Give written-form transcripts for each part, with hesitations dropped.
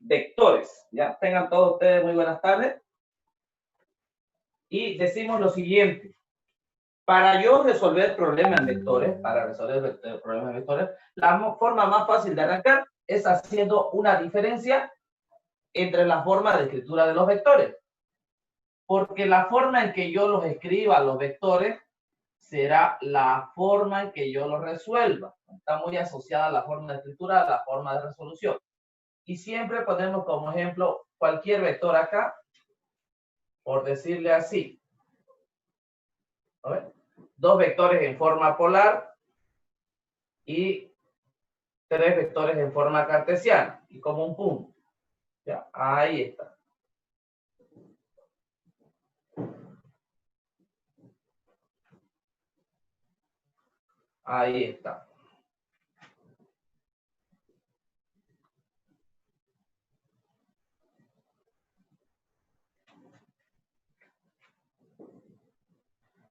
vectores. Ya tengan todos ustedes muy buenas tardes. Y decimos lo siguiente. Para yo resolver problemas en vectores, la forma más fácil de arrancar es haciendo una diferencia entre la forma de escritura de los vectores. Porque la forma en que yo los escriba, los vectores, será la forma en que yo los resuelva. Está muy asociada la forma de escritura a la forma de resolución. Y siempre ponemos como ejemplo cualquier vector acá, por decirle así. ¿No ven? Dos vectores en forma polar y tres vectores en forma cartesiana. Y como un punto. Ya, ahí está. Ahí está.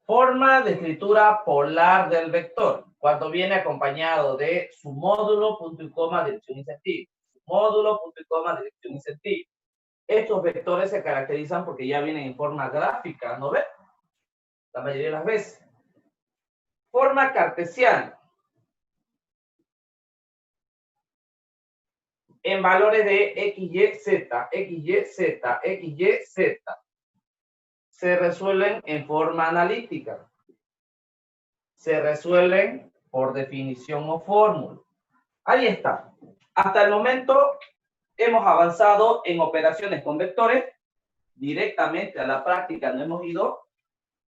Forma de escritura polar del vector, cuando viene acompañado de su módulo, punto y coma, dirección y sentido. Su módulo, punto y coma, dirección y sentido. Estos vectores se caracterizan porque ya vienen en forma gráfica, ¿no ven? La mayoría de las veces. Forma cartesiana. En valores de x, y, z, x, y, z, x, y, z. Se resuelven en forma analítica. Se resuelven por definición o fórmula. Ahí está. Hasta el momento hemos avanzado en operaciones con vectores. Directamente a la práctica no hemos ido.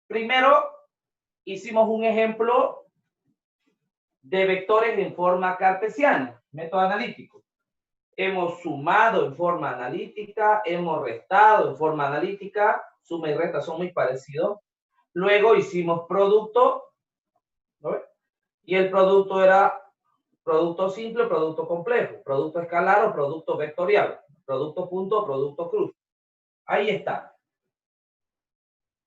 Primero hicimos un ejemplo de vectores en forma cartesiana, método analítico. Hemos sumado en forma analítica, hemos restado en forma analítica, suma y resta son muy parecidos. Luego hicimos producto, ¿no ves? Y el producto era producto simple, producto complejo, producto escalar o producto vectorial, producto punto, producto cruz. Ahí está.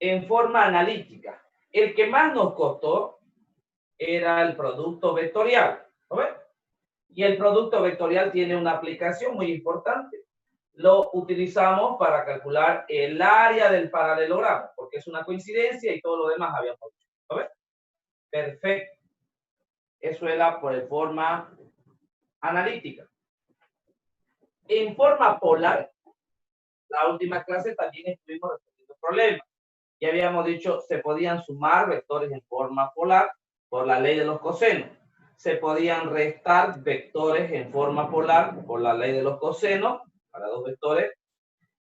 En forma analítica. El que más nos costó era el producto vectorial, ¿no ves? Y el producto vectorial tiene una aplicación muy importante. Lo utilizamos para calcular el área del paralelogramo, porque es una coincidencia y todo lo demás habíamos dicho. ¿No ves? Perfecto. Eso era por el forma analítica. En forma polar, la última clase también estuvimos resolviendo problemas. Ya habíamos dicho, se podían sumar vectores en forma polar por la ley de los cosenos. Se podían restar vectores en forma polar por la ley de los cosenos para dos vectores.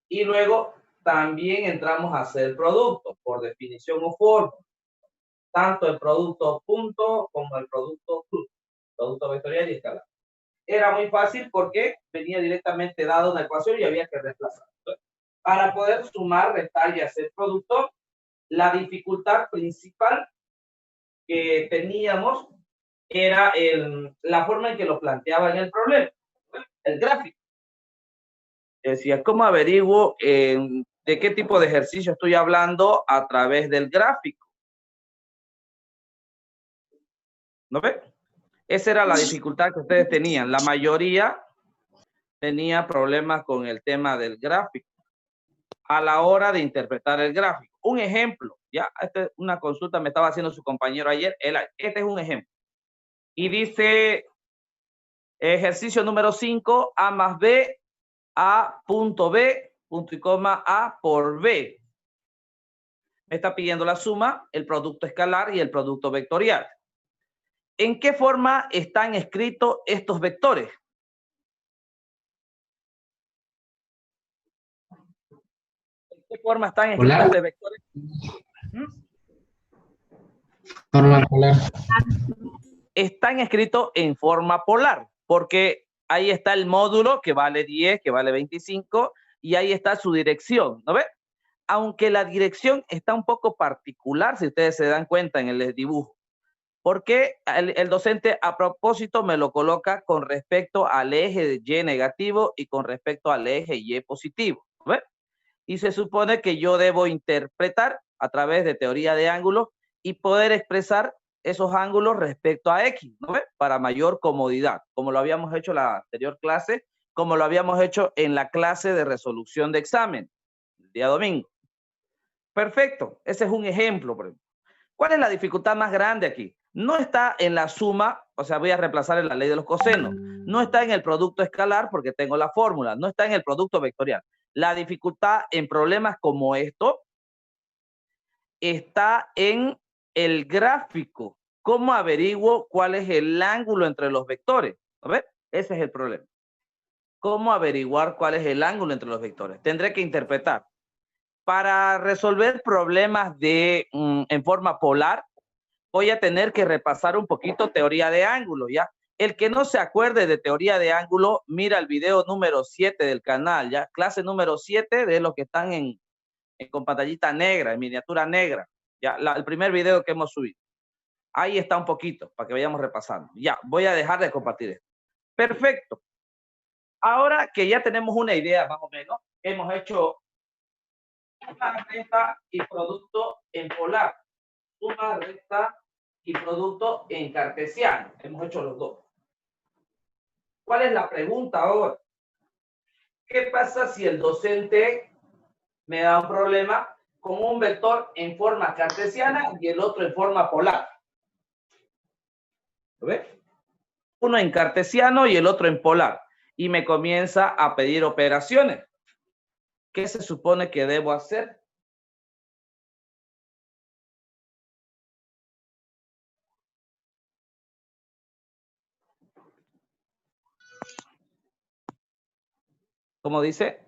Y luego también entramos a hacer productos por definición o fórmula. Tanto el producto punto como el producto cruz. Producto vectorial y escalar. Era muy fácil porque venía directamente dada una ecuación y había que reemplazar. Para poder sumar, restar y hacer producto, la dificultad principal que teníamos era la forma en que lo planteaba en el problema, el gráfico. Decía, ¿cómo averiguo de qué tipo de ejercicio estoy hablando a través del gráfico? ¿No ve? Esa era la dificultad que ustedes tenían. La mayoría tenía problemas con el tema del gráfico a la hora de interpretar el gráfico. Un ejemplo, ya, esta es una consulta me estaba haciendo su compañero ayer. Este es un ejemplo. Y dice, ejercicio número 5, A más B, A punto B, punto y coma A por B. Me está pidiendo la suma, el producto escalar y el producto vectorial. ¿En qué forma están escritos estos vectores? ¿En qué forma están escritos estos vectores? Forma polar. Están escritos en forma polar, porque ahí está el módulo que vale 10, que vale 25, y ahí está su dirección, ¿no ves? Aunque la dirección está un poco particular, si ustedes se dan cuenta en el dibujo, porque el docente a propósito me lo coloca con respecto al eje de Y negativo y con respecto al eje Y positivo, ¿no ves? Y se supone que yo debo interpretar a través de teoría de ángulos y poder expresar esos ángulos respecto a X, ¿no ves? Para mayor comodidad, como lo habíamos hecho en la anterior clase, como lo habíamos hecho en la clase de resolución de examen, el día domingo. Perfecto, ese es un ejemplo. Por ejemplo. ¿Cuál es la dificultad más grande aquí? No está en la suma, o sea, voy a reemplazar en la ley de los cosenos. No está en el producto escalar porque tengo la fórmula. No está en el producto vectorial. La dificultad en problemas como esto está en el gráfico. ¿Cómo averiguo cuál es el ángulo entre los vectores? A ver, ese es el problema. ¿Cómo averiguar cuál es el ángulo entre los vectores? Tendré que interpretar. Para resolver problemas en forma polar, voy a tener que repasar un poquito teoría de ángulo, ¿ya? El que no se acuerde de teoría de ángulo, mira el video número 7 del canal, ¿ya? Clase número 7 de los que están con pantallita negra, en miniatura negra, ¿ya? El primer video que hemos subido. Ahí está un poquito, para que vayamos repasando. Ya, voy a dejar de compartir esto. Perfecto. Ahora que ya tenemos una idea, más o menos, hemos hecho suma, resta y producto en polar. Suma, resta y producto en cartesiano. Hemos hecho los dos. ¿Cuál es la pregunta ahora? ¿Qué pasa si el docente me da un problema con un vector en forma cartesiana y el otro en forma polar? ¿Lo ves? Uno en cartesiano y el otro en polar. Y me comienza a pedir operaciones. ¿Qué se supone que debo hacer? ¿Cómo dice?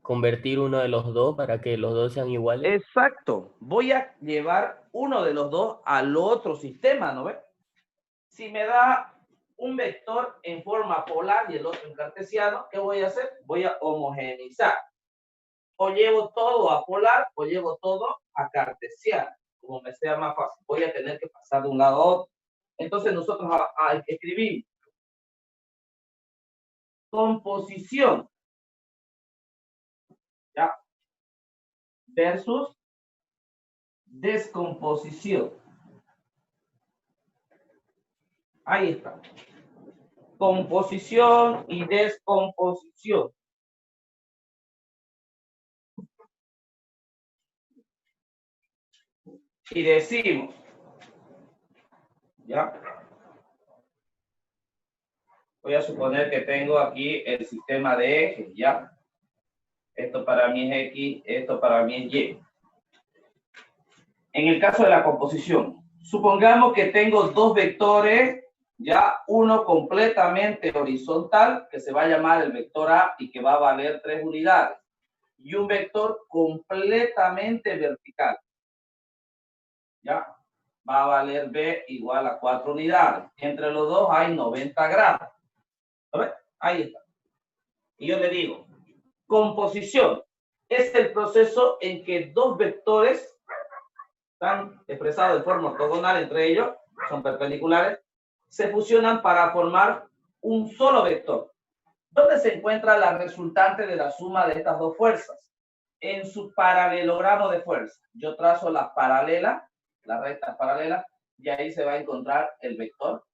Convertir uno de los dos para que los dos sean iguales. Exacto. Voy a llevar uno de los dos al otro sistema, ¿no ves? Si me da un vector en forma polar y el otro en cartesiano, ¿qué voy a hacer? Voy a homogeneizar. O llevo todo a polar o llevo todo a cartesiano, como me sea más fácil. Voy a tener que pasar de un lado a otro. Entonces nosotros escribimos composición, ¿ya? Versus descomposición. Ahí está. Composición y descomposición. Y decimos, ¿ya? Voy a suponer que tengo aquí el sistema de ejes, ¿ya? Esto para mí es X, esto para mí es Y. En el caso de la composición, supongamos que tengo dos vectores, ya uno completamente horizontal, que se va a llamar el vector A y que va a valer 3 unidades, y un vector completamente vertical, ya va a valer B igual a 4 unidades. Entre los dos hay 90 grados. ¿Lo ves? Ahí está. Y yo le digo, composición es el proceso en que dos vectores están expresados de forma ortogonal entre ellos, son perpendiculares, se fusionan para formar un solo vector. ¿Dónde se encuentra la resultante de la suma de estas dos fuerzas? En su paralelogramo de fuerzas. Yo trazo la paralela, la recta paralela, y ahí se va a encontrar el vector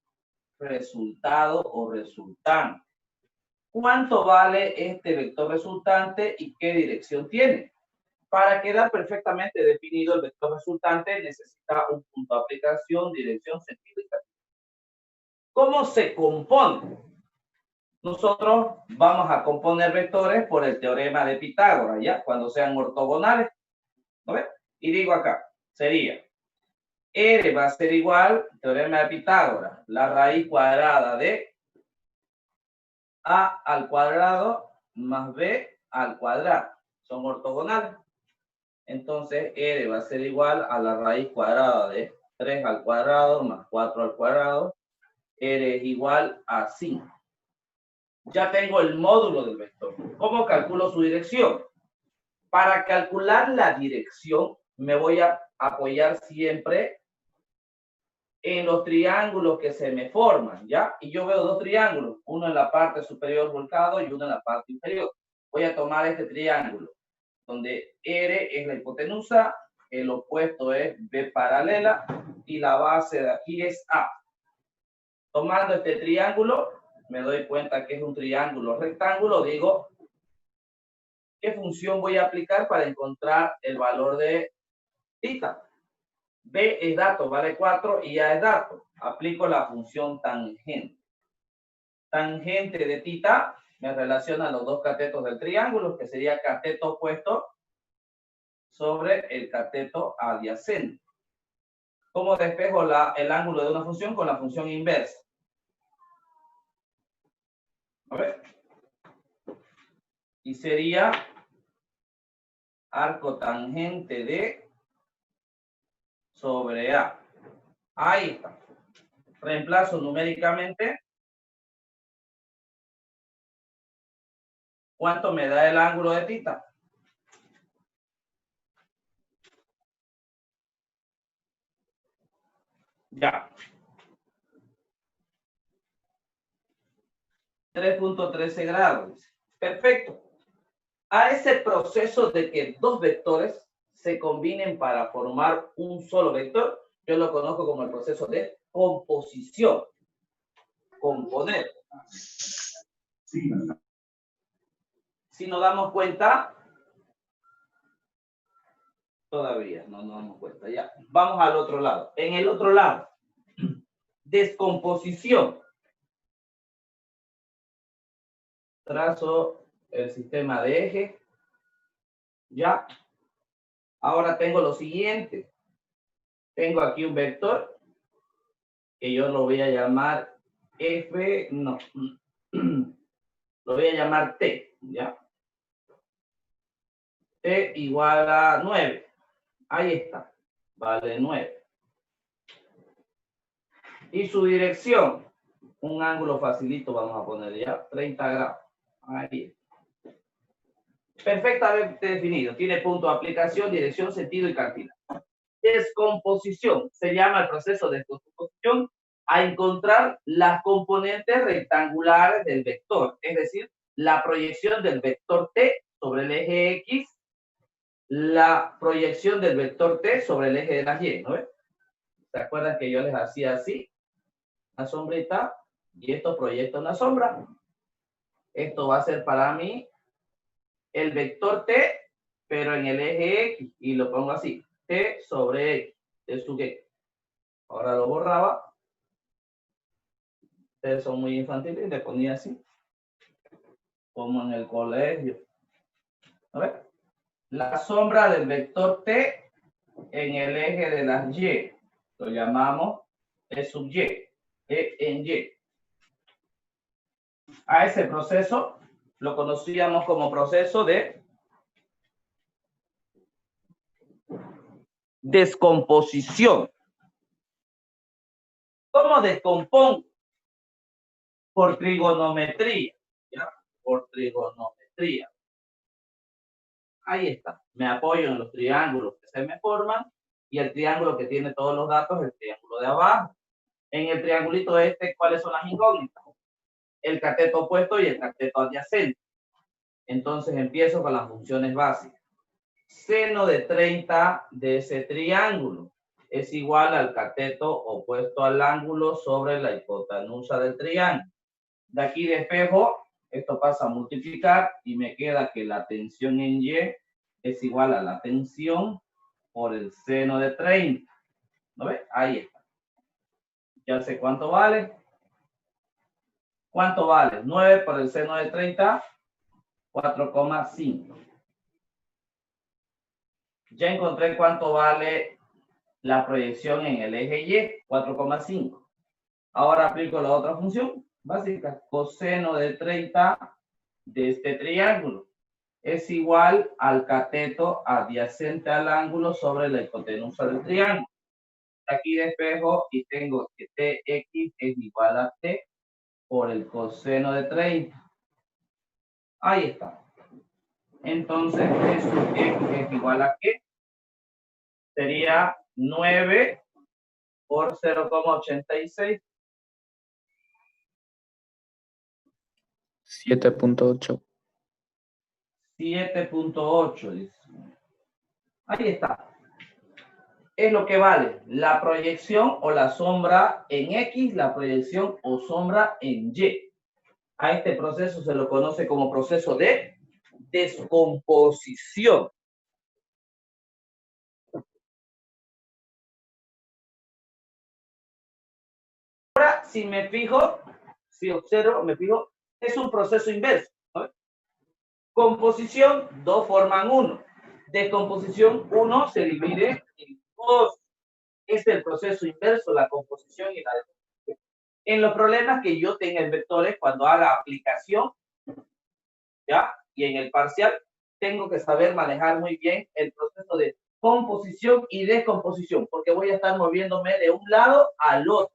resultado o resultante. ¿Cuánto vale este vector resultante y qué dirección tiene? Para quedar perfectamente definido el vector resultante necesita un punto de aplicación, dirección, sentido y cantidad. ¿Cómo se compone? Nosotros vamos a componer vectores por el teorema de Pitágoras, ¿ya? Cuando sean ortogonales. ¿No ves? Y digo acá, sería R va a ser igual, teorema de Pitágoras, la raíz cuadrada de A al cuadrado más B al cuadrado. Son ortogonales. Entonces, R va a ser igual a la raíz cuadrada de 3 al cuadrado más 4 al cuadrado. R es igual a 5. Ya tengo el módulo del vector. ¿Cómo calculo su dirección? Para calcular la dirección, me voy a apoyar siempre en los triángulos que se me forman, ¿ya? Y yo veo dos triángulos, uno en la parte superior volcado y uno en la parte inferior. Voy a tomar este triángulo, donde R es la hipotenusa, el opuesto es B paralela y la base de aquí es A. Tomando este triángulo, me doy cuenta que es un triángulo rectángulo, digo, ¿qué función voy a aplicar para encontrar el valor de θ? B es dato, vale 4 y A es dato. Aplico la función tangente. Tangente de θ me relaciona los dos catetos del triángulo, que sería cateto opuesto sobre el cateto adyacente. ¿Cómo despejo el ángulo de una función? Con la función inversa. A ver. Y sería arco tangente de sobre A. Ahí está. Reemplazo numéricamente. ¿Cuánto me da el ángulo de θ? Ya. 3.13 grados. Perfecto. A ese proceso de que dos vectores se combinen para formar un solo vector, yo lo conozco como el proceso de composición. Componer. Si nos damos cuenta, todavía no nos damos cuenta. Ya. Vamos al otro lado. En el otro lado, descomposición. Trazo el sistema de eje. Ya. Ahora tengo lo siguiente. Tengo aquí un vector que yo lo voy a llamar F, no. Lo voy a llamar T, ¿ya? T igual a 9. Ahí está. Vale 9. Y su dirección, un ángulo facilito vamos a poner ya, 30 grados. Ahí. Perfectamente definido. Tiene punto de aplicación, dirección, sentido y cantidad. Descomposición. Se llama el proceso de descomposición a encontrar las componentes rectangulares del vector. Es decir, la proyección del vector T sobre el eje X, la proyección del vector T sobre el eje de las Y, ¿no ves? ¿Se acuerdan que yo les hacía así? Una sombrita, y esto proyecta una sombra. Esto va a ser para mí el vector T, pero en el eje X, y lo pongo así, T sobre X, T sub X. Ahora lo borraba. Ustedes son muy infantiles y le ponía así, como en el colegio. A ver, la sombra del vector T en el eje de las Y, lo llamamos E sub Y, E en Y. A ese proceso lo conocíamos como proceso de descomposición. ¿Cómo descompongo? Por trigonometría, ¿ya? Por trigonometría. Ahí está. Me apoyo en los triángulos que se me forman y el triángulo que tiene todos los datos, el triángulo de abajo. En el triangulito este, ¿cuáles son las incógnitas? El cateto opuesto y el cateto adyacente. Entonces empiezo con las funciones básicas. Seno de 30 de ese triángulo es igual al cateto opuesto al ángulo sobre la hipotenusa del triángulo. De aquí despejo, esto pasa a multiplicar y me queda que la tensión en Y es igual a la tensión por el seno de 30. ¿No ves? Ahí está. Ya sé cuánto vale. ¿Cuánto vale? 9 por el seno de 30, 4,5. Ya encontré cuánto vale la proyección en el eje Y, 4,5. Ahora aplico la otra función básica. Coseno de 30 de este triángulo es igual al cateto adyacente al ángulo sobre la hipotenusa del triángulo. Aquí despejo y tengo que Tx es igual a T por el coseno de 30. Ahí está. Entonces, T sub X es igual a ¿qué? Sería 9 por 0,86. 7.8. 7.8, dice. Ahí está. Es lo que vale la proyección o la sombra en X, la proyección o sombra en Y. A este proceso se lo conoce como proceso de descomposición. Ahora, si me fijo, si observo, me fijo, es un proceso inverso, ¿no? Composición, 2 forman 1. Descomposición, 1 se divide en 2. Es el proceso inverso, la composición y la descomposición. En los problemas que yo tenga en vectores, cuando haga aplicación, ¿ya? Y en el parcial, tengo que saber manejar muy bien el proceso de composición y descomposición, porque voy a estar moviéndome de un lado al otro.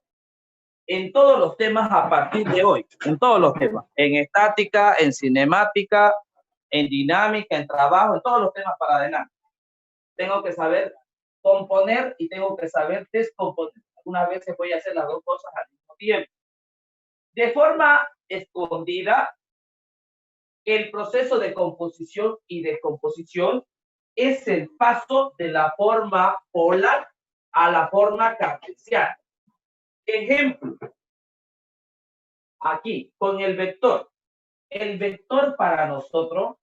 En todos los temas a partir de hoy, en todos los temas, en estática, en cinemática, en dinámica, en trabajo, en todos los temas para adelante. Tengo que saber componer y tengo que saber descomponer. Algunas veces voy a hacer las dos cosas al mismo tiempo. De forma escondida, el proceso de composición y descomposición es el paso de la forma polar a la forma cartesiana. Ejemplo, aquí, con el vector. El vector para nosotros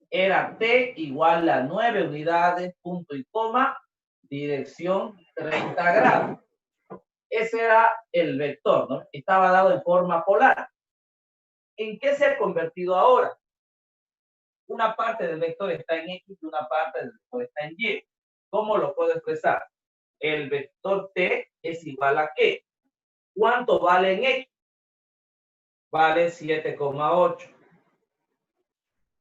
era t igual a 9 unidades, punto y coma, dirección 30 grados. Ese era el vector, ¿no? Estaba dado en forma polar. ¿En qué se ha convertido ahora? Una parte del vector está en X y una parte del vector está en Y. ¿Cómo lo puedo expresar? El vector t es igual a ¿qué? ¿Cuánto vale en X? Vale 7,8.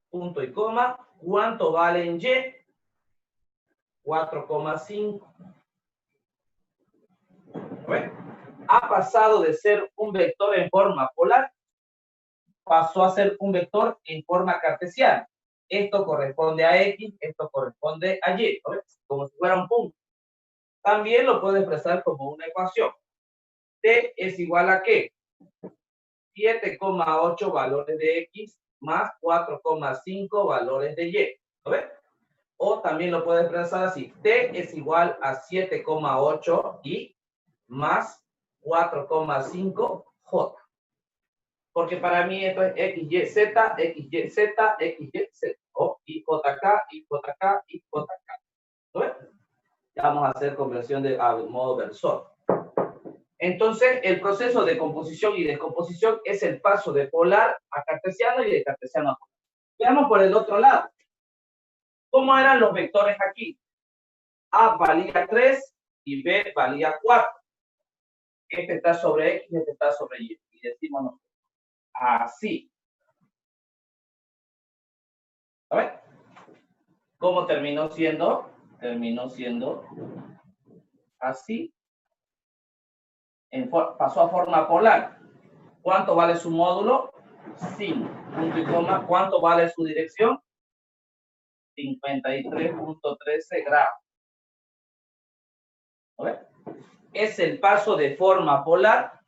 Punto y coma. ¿Cuánto vale en Y? 4,5. Ha pasado de ser un vector en forma polar, pasó a ser un vector en forma cartesiana. Esto corresponde a X, esto corresponde a Y, ¿no? Como si fuera un punto. También lo puedo expresar como una ecuación. T es igual a ¿qué? 7,8 valores de X más 4,5 valores de Y. ¿Lo ves? O también lo puedo expresar así. T es igual a 7,8 y más 4,5 J. Porque para mí esto es XYZ, XYZ, XYZ. O IJK, IJK, IJK. ¿No ves? Ya vamos a hacer conversión de modo versor. Entonces, el proceso de composición y descomposición es el paso de polar a cartesiano y de cartesiano a polar. Veamos por el otro lado. ¿Cómo eran los vectores aquí? A valía 3 y B valía 4. Este está sobre X y este está sobre Y. Y decimos nosotros, así. A ver. ¿Cómo terminó siendo? Terminó siendo así. Pasó a forma polar. ¿Cuánto vale su módulo? 5. Punto y coma. ¿Cuánto vale su dirección? 53.13 grados. ¿A ver? Es el paso de forma polar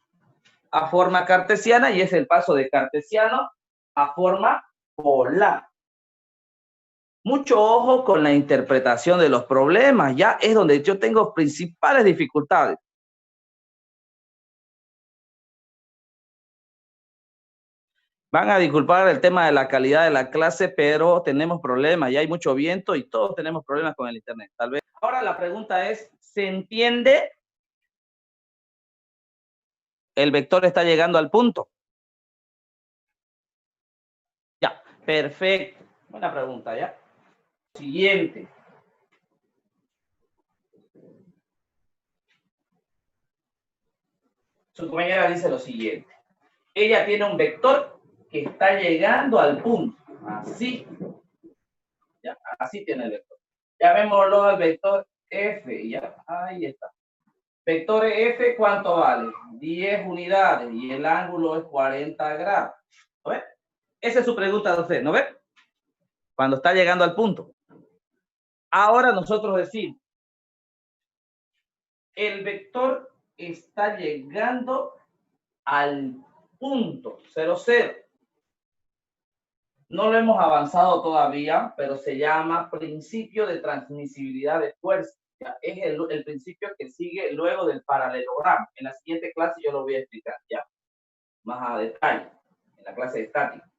a forma cartesiana y es el paso de cartesiano a forma polar. Mucho ojo con la interpretación de los problemas, ya es donde yo tengo principales dificultades. Van a disculpar el tema de la calidad de la clase, pero tenemos problemas, ya hay mucho viento y todos tenemos problemas con el internet, tal vez. Ahora la pregunta es, ¿se entiende? El vector está llegando al punto. Ya, perfecto. Buena pregunta, ¿ya? Siguiente. Su compañera dice lo siguiente. Ella tiene un vector que está llegando al punto. Así. Ya, así tiene el vector. Llamémoslo al vector F. Ya, ahí está. Vector F, ¿cuánto vale? 10 unidades y el ángulo es 40 grados. ¿No ve? Esa es su pregunta de usted, ¿no ve? Cuando está llegando al punto. Ahora nosotros decimos, el vector está llegando al punto 0, 0. No lo hemos avanzado todavía, pero se llama principio de transmisibilidad de fuerza. ¿Ya? Es el principio que sigue luego del paralelogramo. En la siguiente clase yo lo voy a explicar, ¿ya? más a detalle en la clase de estática.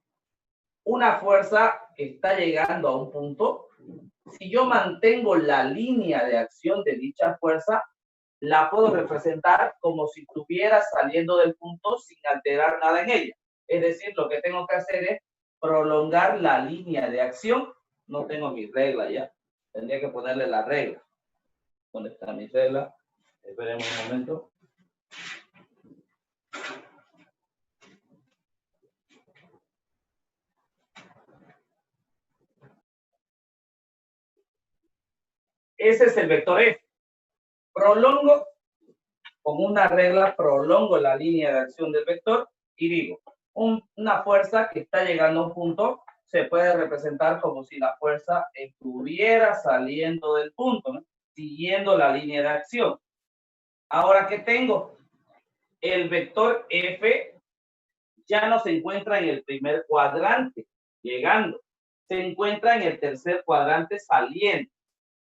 Una fuerza que está llegando a un punto, si yo mantengo la línea de acción de dicha fuerza, la puedo representar como si estuviera saliendo del punto sin alterar nada en ella. Es decir, lo que tengo que hacer es prolongar la línea de acción. No tengo mi regla ya. Tendría que ponerle la regla. ¿Dónde está mi regla? Esperemos un momento. Ese es el vector F. Prolongo, con una regla, prolongo la línea de acción del vector y digo, una fuerza que está llegando a un punto se puede representar como si la fuerza estuviera saliendo del punto, ¿no? Siguiendo la línea de acción. Ahora, ¿qué tengo? El vector F ya no se encuentra en el primer cuadrante, llegando. Se encuentra en el tercer cuadrante, saliendo.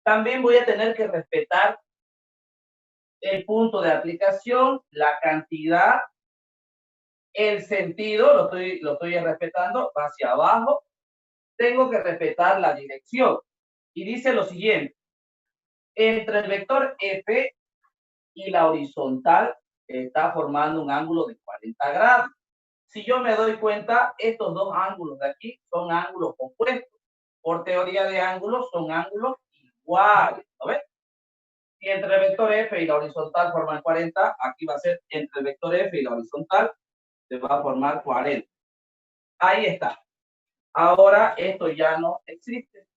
También voy a tener que respetar el punto de aplicación, la cantidad, el sentido, lo estoy respetando, va hacia abajo. Tengo que respetar la dirección. Y dice lo siguiente. Entre el vector F y la horizontal está formando un ángulo de 40 grados. Si yo me doy cuenta, estos dos ángulos de aquí son ángulos opuestos. Por teoría de ángulos, son ángulos iguales, ¿no ves? Y entre el vector F y la horizontal forman 40, aquí va a ser entre el vector F y la horizontal, se va a formar 40. Ahí está. Ahora esto ya no existe.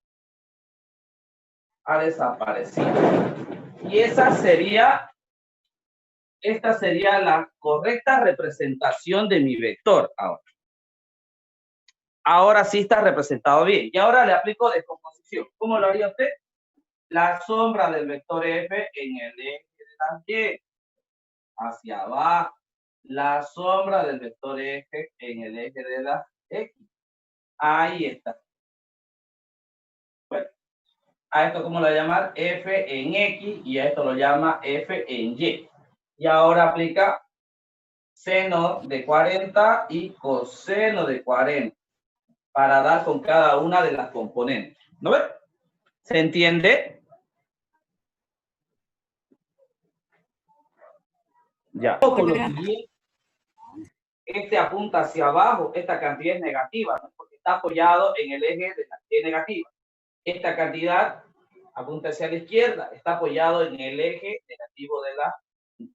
Ha desaparecido. Y esta sería la correcta representación de mi vector. Ahora sí está representado bien. Y ahora le aplico descomposición. ¿Cómo lo haría usted? La sombra del vector F en el eje de la Y, hacia abajo. La sombra del vector F en el eje de la X. Ahí está. Bueno, a esto ¿cómo lo voy a llamar? F en X y a esto lo llama F en Y. Y ahora aplica seno de 40 y coseno de 40 para dar con cada una de las componentes. ¿No ves? ¿Se entiende? Ya. Este apunta hacia abajo, esta cantidad es negativa, ¿no? Porque está apoyado en el eje de la Y negativa. Esta cantidad apunta hacia la izquierda, está apoyado en el eje negativo de la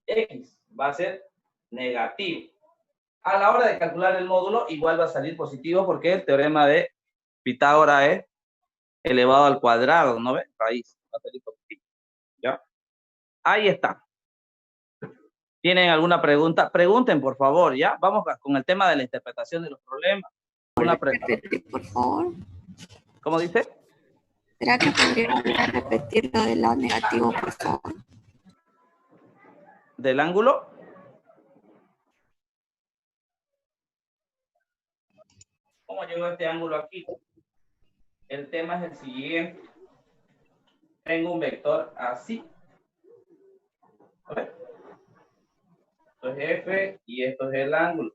X. Va a ser negativo. A la hora de calcular el módulo, igual va a salir positivo porque el teorema de Pitágoras es elevado al cuadrado, ¿no ves? Raíz, va a salir positivo. ¿Ya? Ahí está. ¿Tienen alguna pregunta? Pregunten, por favor, ¿ya? Vamos con el tema de la interpretación de los problemas. Una pregunta. Por favor. ¿Cómo dice? ¿Será que podría repetir lo del lado negativo, por favor? ¿Del ángulo? ¿Cómo llegó este ángulo aquí? El tema es el siguiente. Tengo un vector así. A ver. Esto es F y esto es el ángulo.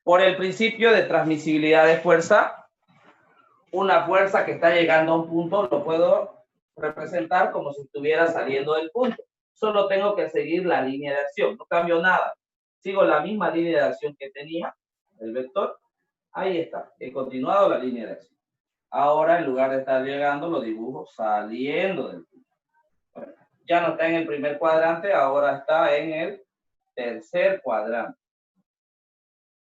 Por el principio de transmisibilidad de fuerza, una fuerza que está llegando a un punto lo puedo representar como si estuviera saliendo del punto. Solo tengo que seguir la línea de acción, no cambio nada. Sigo la misma línea de acción que tenía, el vector. Ahí está, he continuado la línea de acción. Ahora, en lugar de estar llegando, lo dibujo saliendo del punto. Bueno, ya no está en el primer cuadrante, ahora está en el tercer cuadrante.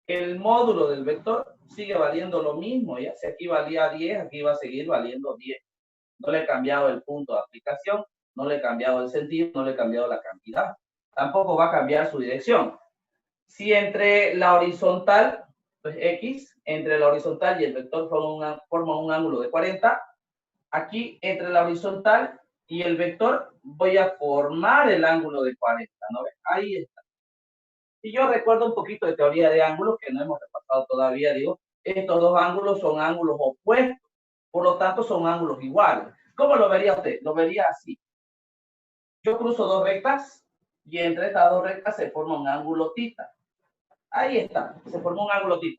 El módulo del vector sigue valiendo lo mismo, ya si aquí valía 10, aquí va a seguir valiendo 10. No le he cambiado el punto de aplicación, no le he cambiado el sentido, no le he cambiado la cantidad. Tampoco va a cambiar su dirección. Si entre la horizontal, pues X, entre la horizontal y el vector forma un ángulo de 40, aquí entre la horizontal y el vector voy a formar el ángulo de 40, ¿no ves? Ahí está. Si yo recuerdo un poquito de teoría de ángulos, que no hemos repasado todavía, digo, estos dos ángulos son ángulos opuestos, por lo tanto son ángulos iguales. ¿Cómo lo vería usted? Lo vería así. Yo cruzo dos rectas, Y entre estas dos rectas se forma un ángulo θ. Ahí está, se formó un ángulo θ.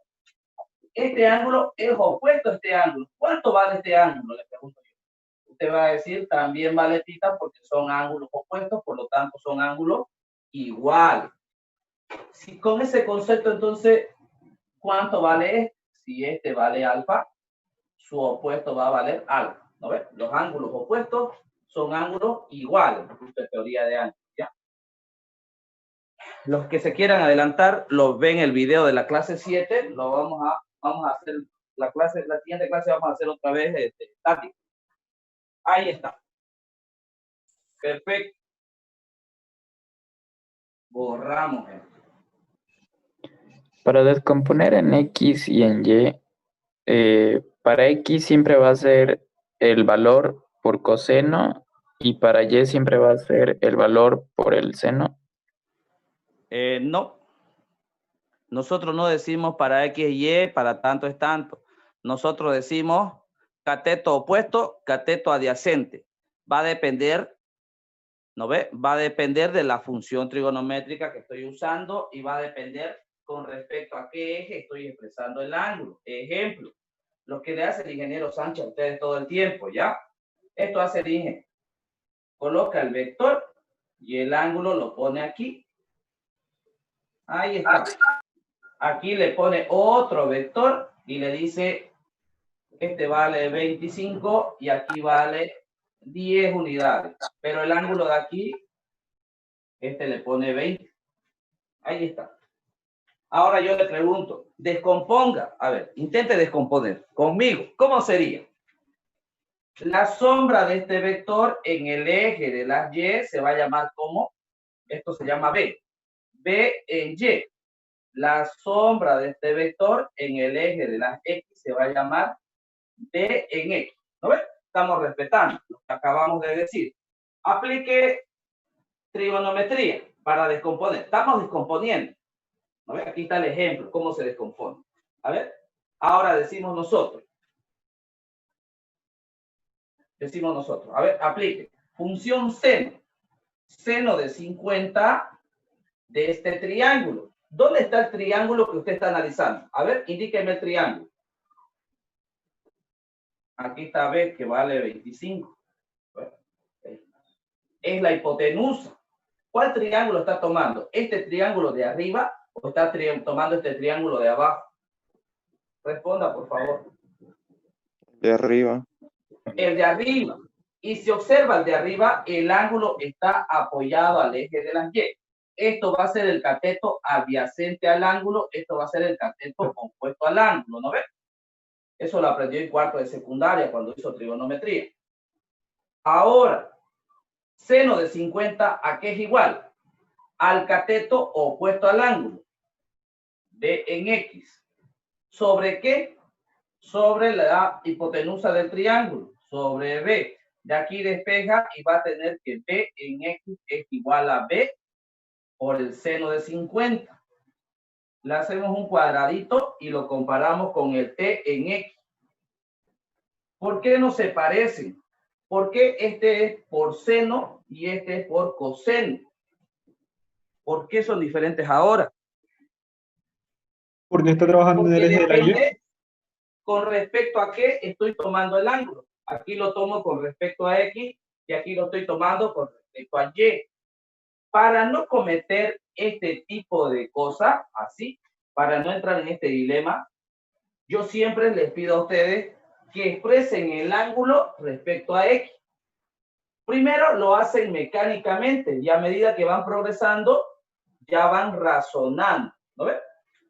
Este ángulo es opuesto a este ángulo. ¿Cuánto vale este ángulo? Le pregunto yo. Usted va a decir, también vale θ porque son ángulos opuestos, por lo tanto son ángulos iguales. Si con ese concepto, entonces, ¿cuánto vale este? Si este vale alfa, su opuesto va a valer alfa. ¿No ves? Los ángulos opuestos son ángulos iguales. Esta teoría de ángulos, ¿ya? Los que se quieran adelantar, lo ven el video de la clase 7, lo vamos a hacer, la siguiente clase vamos a hacer otra vez estático. Ahí está. Perfecto. Borramos esto. Para descomponer en X y en Y, para X siempre va a ser el valor por coseno y para Y siempre va a ser el valor por el seno. No. Nosotros no decimos para X y Y, para tanto es tanto. Nosotros decimos cateto opuesto, cateto adyacente. Va a depender, ¿no ve? Va a depender de la función trigonométrica que estoy usando y va a depender con respecto a qué eje estoy expresando el ángulo. Ejemplo, lo que le hace el ingeniero Sánchez a ustedes todo el tiempo, ¿ya? Esto hace el ingeniero. Coloca el vector y el ángulo lo pone aquí. Ahí está. Aquí le pone otro vector y le dice, este vale 25 y aquí vale 10 unidades. Pero el ángulo de aquí, este le pone 20. Ahí está. Ahora yo le pregunto, descomponga. A ver, intente descomponer conmigo. ¿Cómo sería? La sombra de este vector en el eje de las Y se va a llamar como, esto se llama B. B en Y. La sombra de este vector en el eje de las X se va a llamar B en X. ¿No ves? Estamos respetando lo que acabamos de decir. Aplique trigonometría para descomponer. Estamos descomponiendo. ¿No ves? Aquí está el ejemplo, cómo se descompone. A ver, ahora decimos nosotros. A ver, aplique. Función seno. Seno de 50 de este triángulo. ¿Dónde está el triángulo que usted está analizando? A ver, indíqueme el triángulo. Aquí está B, que vale 25. Bueno, es la hipotenusa. ¿Cuál triángulo está tomando? ¿Este triángulo de arriba o está tomando este triángulo de abajo? Responda, por favor. De arriba. El de arriba. Y si observa el de arriba, el ángulo está apoyado al eje de las Y. Esto va a ser el cateto adyacente al ángulo, esto va a ser el cateto opuesto al ángulo, ¿no ves? Eso lo aprendió en cuarto de secundaria cuando hizo trigonometría. Ahora, seno de 50, ¿a qué es igual? Al cateto opuesto al ángulo. B en X. ¿Sobre qué? Sobre la hipotenusa del triángulo. Sobre B. De aquí despeja y va a tener que B en X es igual a B por el seno de 50. Le hacemos un cuadradito y lo comparamos con el T en X. ¿Por qué no se parecen? Porque este es por seno y este es por coseno. ¿Por qué son diferentes ahora? Porque está trabajando en el eje de la Y. Depende con respecto a qué estoy tomando el ángulo. Aquí lo tomo con respecto a X y aquí lo estoy tomando con respecto a Y. Para no cometer este tipo de cosas así, para no entrar en este dilema, yo siempre les pido a ustedes que expresen el ángulo respecto a X. Primero lo hacen mecánicamente y a medida que van progresando, ya van razonando, ¿no ves?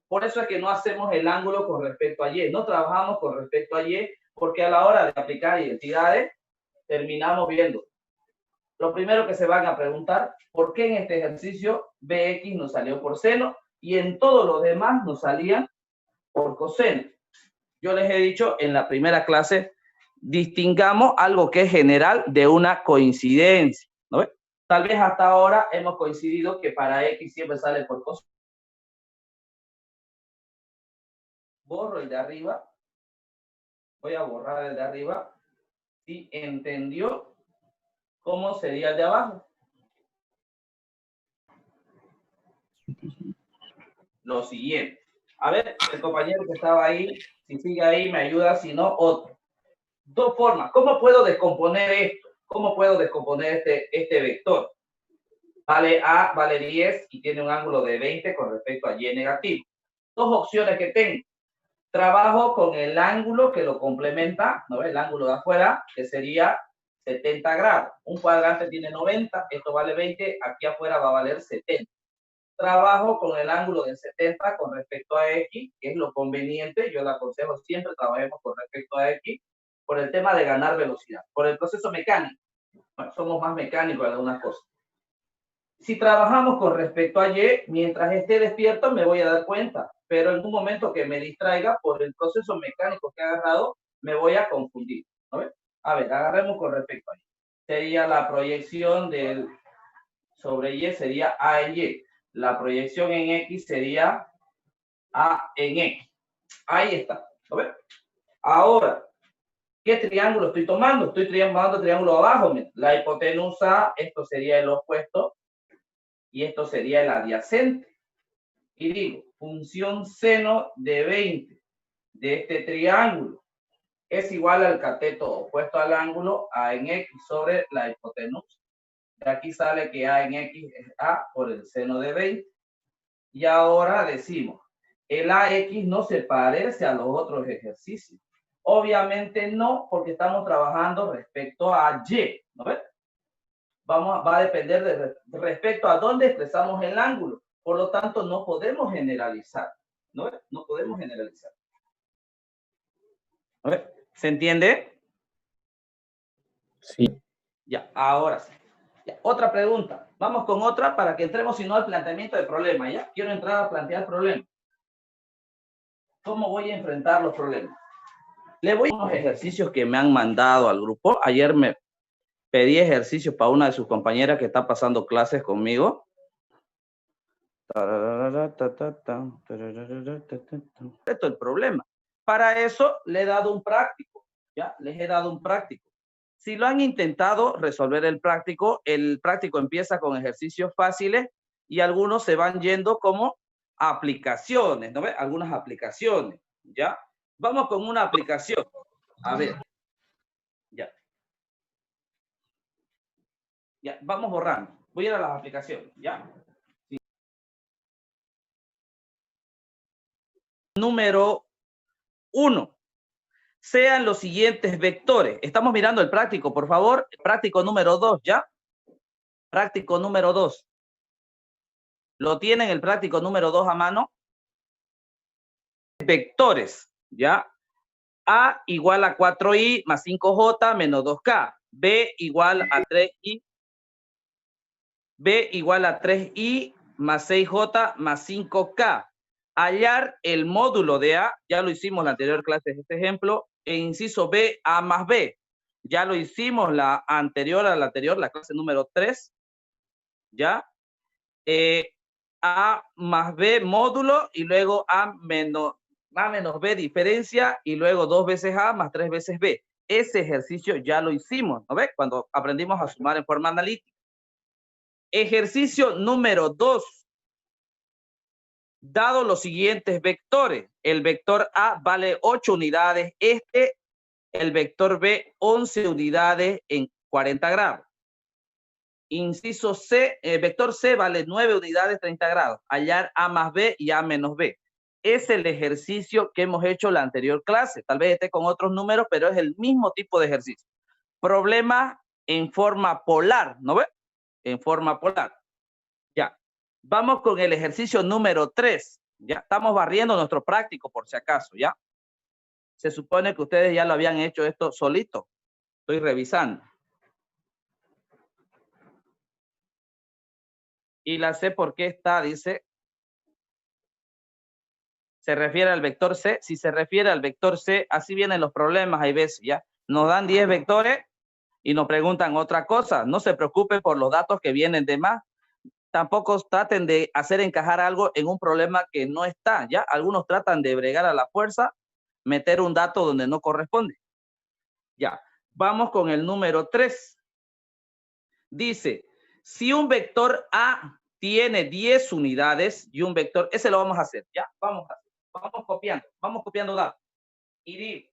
Por eso es que no hacemos el ángulo con respecto a Y, no trabajamos con respecto a Y, porque a la hora de aplicar identidades, terminamos viendo. Lo primero que se van a preguntar, ¿por qué en este ejercicio BX nos salió por seno y en todos los demás nos salían por coseno? Yo les he dicho en la primera clase, distingamos algo que es general de una coincidencia, ¿no ves? Tal vez hasta ahora hemos coincidido que para X siempre sale por coseno. Borro el de arriba. Voy a borrar el de arriba. ¿Sí entendió cómo sería el de abajo? lo siguiente. A ver, el compañero que estaba ahí, si sigue ahí, me ayuda, si no, otro. Dos formas. ¿Cómo puedo descomponer esto? ¿Cómo puedo descomponer este vector? Vale A, vale 10 y tiene un ángulo de 20 con respecto a Y negativo. Dos opciones que tengo. Trabajo con el ángulo que lo complementa, ¿no ves? El ángulo de afuera, que sería 70 grados. Un cuadrante tiene 90, esto vale 20, aquí afuera va a valer 70. Trabajo con el ángulo de 70 con respecto a X, que es lo conveniente. Yo le aconsejo siempre trabajemos con respecto a X por el tema de ganar velocidad, por el proceso mecánico. Bueno, somos más mecánicos en algunas cosas. Si trabajamos con respecto a Y, mientras esté despierto me voy a dar cuenta, pero en un momento que me distraiga por el proceso mecánico que he agarrado, me voy a confundir. ¿No ves? A ver, agarremos con respecto a Y. Sería la proyección sobre Y, sería A en Y. La proyección en X sería A en X. Ahí está. ¿No ves? Ahora, ¿qué triángulo estoy tomando? Estoy tomando triángulo abajo. La hipotenusa, esto sería el opuesto, y esto sería el adyacente. Y digo, función seno de 20 de este triángulo es igual al cateto opuesto al ángulo A en X sobre la hipotenusa. De aquí sale que A en X es A por el seno de 20. Y ahora decimos, el AX no se parece a los otros ejercicios. Obviamente no, porque estamos trabajando respecto a Y, ¿no ves? Va a depender de respecto a dónde expresamos el ángulo. Por lo tanto, no podemos generalizar. ¿No? No podemos generalizar. ¿Se entiende? Sí. Ya, ahora sí. Ya, otra pregunta. Vamos con otra para que entremos, si no, al planteamiento del problema. ¿Ya? Quiero entrar a plantear el problema. ¿Cómo voy a enfrentar los problemas? Le voy a unos ejercicios que me han mandado al grupo. Ayer me pedí ejercicios para una de sus compañeras que está pasando clases conmigo. Esto es el problema. Para eso le he dado un práctico. ¿Ya? Les he dado un práctico. Si lo han intentado resolver el práctico empieza con ejercicios fáciles y algunos se van yendo como aplicaciones, ¿no ves? Algunas aplicaciones, ¿ya? Vamos con una aplicación. A ver. Ya. Ya, vamos borrando. Voy a ir a las aplicaciones, ¿ya? Sí. Número 1. Sean los siguientes vectores. Estamos mirando el práctico, por favor. Práctico número 2, ¿ya? Práctico número 2. ¿Lo tienen el práctico número 2 a mano? Vectores, ¿ya? A igual a 4i más 5j menos 2k. B igual a 3i. B igual a 3i más 6j más 5k. Hallar el módulo de A, ya lo hicimos en la anterior clase de este ejemplo, e inciso B, A más B. Ya lo hicimos la anterior a la anterior, la clase número 3. ¿Ya? A más B módulo y luego A menos B diferencia y luego 2 veces A más 3 veces B. Ese ejercicio ya lo hicimos, ¿no ves? Cuando aprendimos a sumar en forma analítica. Ejercicio número 2. Dado los siguientes vectores, el vector A vale 8 unidades, el vector B 11 unidades en 40 grados. Inciso C, vector C vale 9 unidades 30 grados. Hallar A más B y A menos B. Es el ejercicio que hemos hecho la anterior clase. Tal vez esté con otros números, pero es el mismo tipo de ejercicio. Problema en forma polar, ¿no ve? En forma polar. Ya. Vamos con el ejercicio número 3. Ya estamos barriendo nuestro práctico por si acaso, ¿ya? Se supone que ustedes ya lo habían hecho esto solito. Estoy revisando. Y la C, ¿por qué está? Dice, se refiere al vector C. Si se refiere al vector C, así vienen los problemas, hay veces, ¿ya? Nos dan 10 vectores y nos preguntan otra cosa. No se preocupen por los datos que vienen de más. Tampoco traten de hacer encajar algo en un problema que no está, ¿ya? Algunos tratan de bregar a la fuerza, meter un dato donde no corresponde. Ya, vamos con el número 3. Dice, si un vector A tiene 10 unidades y un vector, ese lo vamos a hacer, ¿ya? Vamos copiando datos. Y digo,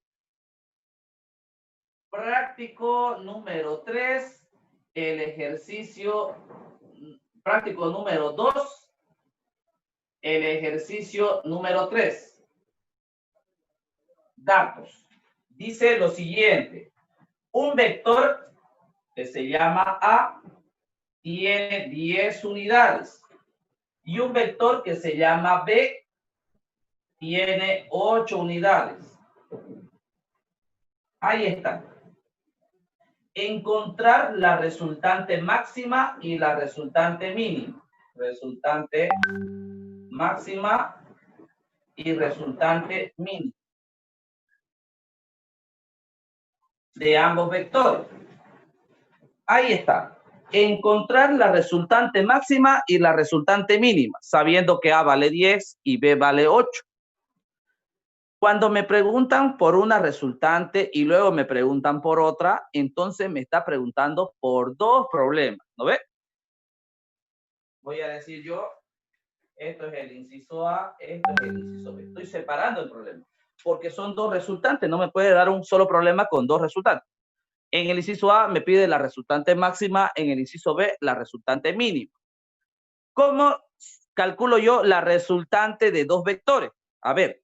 práctico número 3, el ejercicio, práctico número 2, el ejercicio número 3. Datos. Dice lo siguiente, un vector que se llama A tiene 10 unidades y un vector que se llama B tiene 8 unidades. Ahí está. Encontrar la resultante máxima y la resultante mínima. Resultante máxima y resultante mínima de ambos vectores. Ahí está. Encontrar la resultante máxima y la resultante mínima, sabiendo que A vale 10 y B vale 8. Cuando me preguntan por una resultante y luego me preguntan por otra, entonces me está preguntando por dos problemas, ¿no ve? Voy a decir yo, esto es el inciso A, esto es el inciso B. Estoy separando el problema, porque son dos resultantes, no me puede dar un solo problema con dos resultantes. En el inciso A me pide la resultante máxima, en el inciso B la resultante mínima. ¿Cómo calculo yo la resultante de dos vectores? A ver.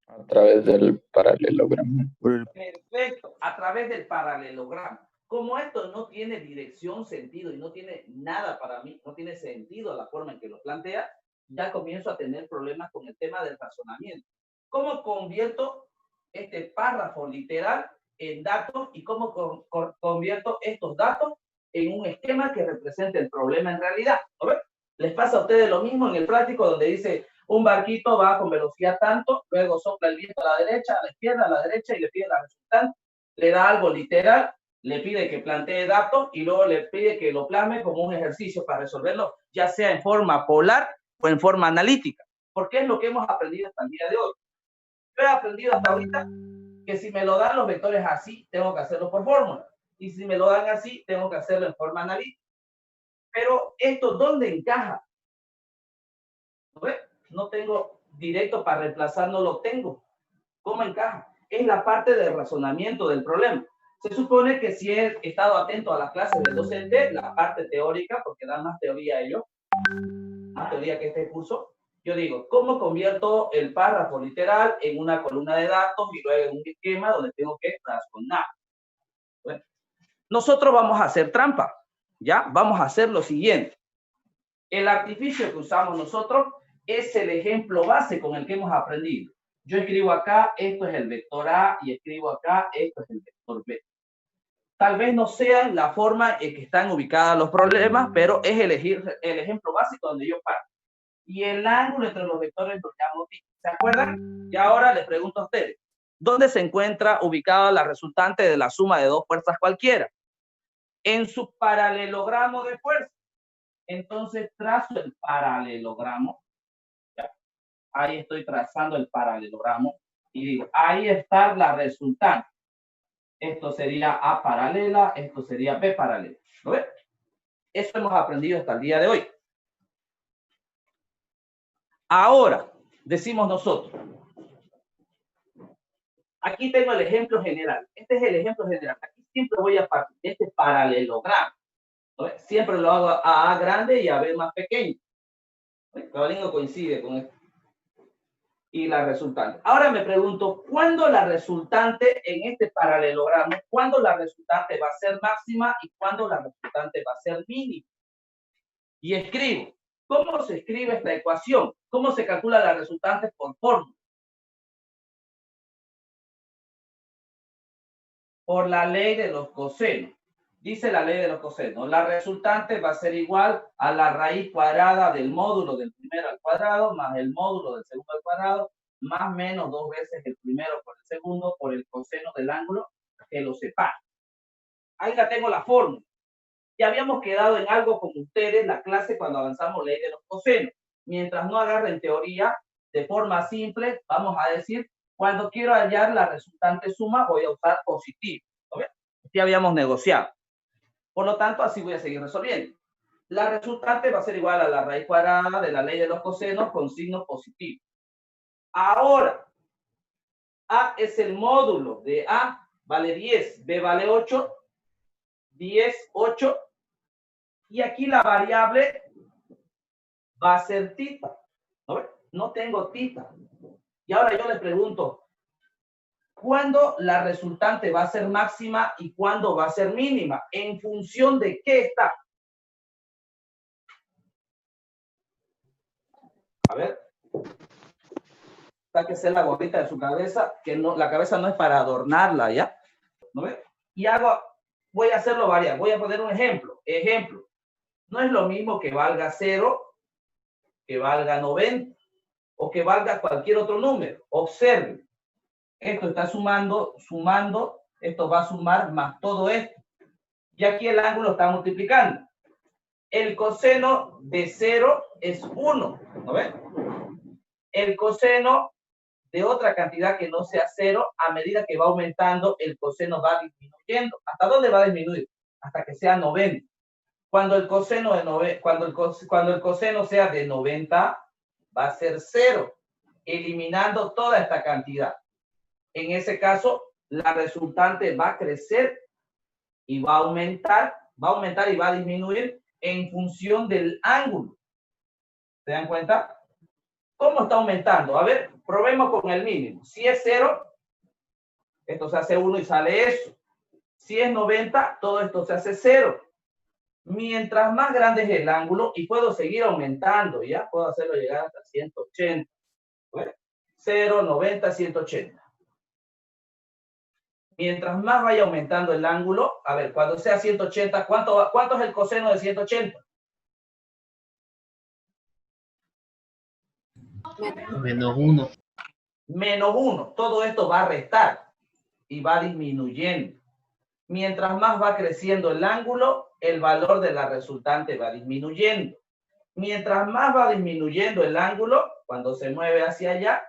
A través del paralelogramo. Perfecto, a través del paralelogramo. Como esto no tiene dirección, sentido y no tiene nada para mí, no tiene sentido la forma en que lo plantea, ya comienzo a tener problemas con el tema del razonamiento. ¿Cómo convierto este párrafo literal en datos y cómo convierto estos datos en un esquema que represente el problema en realidad? ¿No ven? Les pasa a ustedes lo mismo en el práctico donde dice un barquito va con velocidad tanto, luego sopla el viento a la derecha, a la izquierda, a la derecha y le pide la resultante, le da algo literal, le pide que plantee datos y luego le pide que lo plasme como un ejercicio para resolverlo, ya sea en forma polar o en forma analítica, porque es lo que hemos aprendido hasta el día de hoy. Yo he aprendido hasta ahorita que si me lo dan los vectores así, tengo que hacerlo por fórmula. Y si me lo dan así, tengo que hacerlo en forma analítica. Pero esto, ¿dónde encaja? ¿No ves? No tengo directo para reemplazar, no lo tengo. ¿Cómo encaja? Es la parte del razonamiento del problema. Se supone que si he estado atento a las clases del docente, la parte teórica, porque dan más teoría ellos, más teoría que este curso, yo digo, ¿cómo convierto el párrafo literal en una columna de datos y luego en un esquema donde tengo que razonar? Bueno, nosotros vamos a hacer trampa, ¿ya? Vamos a hacer lo siguiente. El artificio que usamos nosotros es el ejemplo base con el que hemos aprendido. Yo escribo acá, esto es el vector A, y escribo acá, esto es el vector B. Tal vez no sea la forma en que están ubicados los problemas, pero es el ejemplo básico donde yo paro. Y el ángulo entre los vectores lo llamo pi. ¿Se acuerdan? Y ahora les pregunto a ustedes, ¿dónde se encuentra ubicada la resultante de la suma de dos fuerzas cualquiera? En su paralelogramo de fuerzas. Entonces trazo el paralelogramo. Ya. Ahí estoy trazando el paralelogramo y digo, ahí está la resultante. Esto sería A paralela, esto sería B paralela. ¿Lo ves? Eso hemos aprendido hasta el día de hoy. Ahora, decimos nosotros, aquí tengo el ejemplo general. Este es el ejemplo general. Aquí siempre voy a partir de este paralelogramo. ¿No ves? Siempre lo hago a A grande y a B más pequeño. Cabalino coincide con esto. Y la resultante. Ahora me pregunto, ¿cuándo la resultante en este paralelogramo, cuándo la resultante va a ser máxima y cuándo la resultante va a ser mínima? Y escribo. ¿Cómo se escribe esta ecuación? ¿Cómo se calcula la resultante por fórmula? Por la ley de los cosenos. Dice la ley de los cosenos. La resultante va a ser igual a la raíz cuadrada del módulo del primero al cuadrado más el módulo del segundo al cuadrado más menos 2 veces el primero por el segundo por el coseno del ángulo que lo separa. Ahí ya tengo la fórmula. Ya habíamos quedado en algo con ustedes la clase cuando avanzamos ley de los cosenos. Mientras no agarren teoría de forma simple, vamos a decir, cuando quiero hallar la resultante suma voy a usar positivo. ¿No ven? Ya habíamos negociado. Por lo tanto, así voy a seguir resolviendo. La resultante va a ser igual a la raíz cuadrada de la ley de los cosenos con signo positivo. Ahora, A es el módulo de A, vale 10, B vale 8, 10, 8, y aquí la variable va a ser tita. ¿No? No tengo tita. Y ahora yo le pregunto, ¿cuándo la resultante va a ser máxima y cuándo va a ser mínima? ¿En función de qué está? A ver. Sáquese la gorrita de su cabeza, que no, la cabeza no es para adornarla, ¿ya? ¿No ve? Y voy a hacerlo variar. Voy a poner un ejemplo. Ejemplo. No es lo mismo que valga 0, que valga 90, o que valga cualquier otro número. Observe. Esto está sumando, esto va a sumar más todo esto. Y aquí el ángulo está multiplicando. El coseno de 0 es 1, ¿no ven? El coseno de otra cantidad que no sea 0, a medida que va aumentando, el coseno va disminuyendo. ¿Hasta dónde va a disminuir? Hasta que sea 90. Cuando el coseno sea de 90, va a ser 0, eliminando toda esta cantidad. En ese caso, la resultante va a crecer y va a aumentar y va a disminuir en función del ángulo. ¿Se dan cuenta? ¿Cómo está aumentando? A ver, probemos con el mínimo. Si es 0, esto se hace 1 y sale eso. Si es 90, todo esto se hace 0. Mientras más grande es el ángulo, y puedo seguir aumentando, ya puedo hacerlo llegar hasta 180. ¿Bueno? 0, 90, 180. Mientras más vaya aumentando el ángulo, a ver, cuando sea 180, ¿cuánto es el coseno de 180? -1. Menos 1. Todo esto va a restar y va disminuyendo. Mientras más va creciendo el ángulo, el valor de la resultante va disminuyendo. Mientras más va disminuyendo el ángulo, cuando se mueve hacia allá,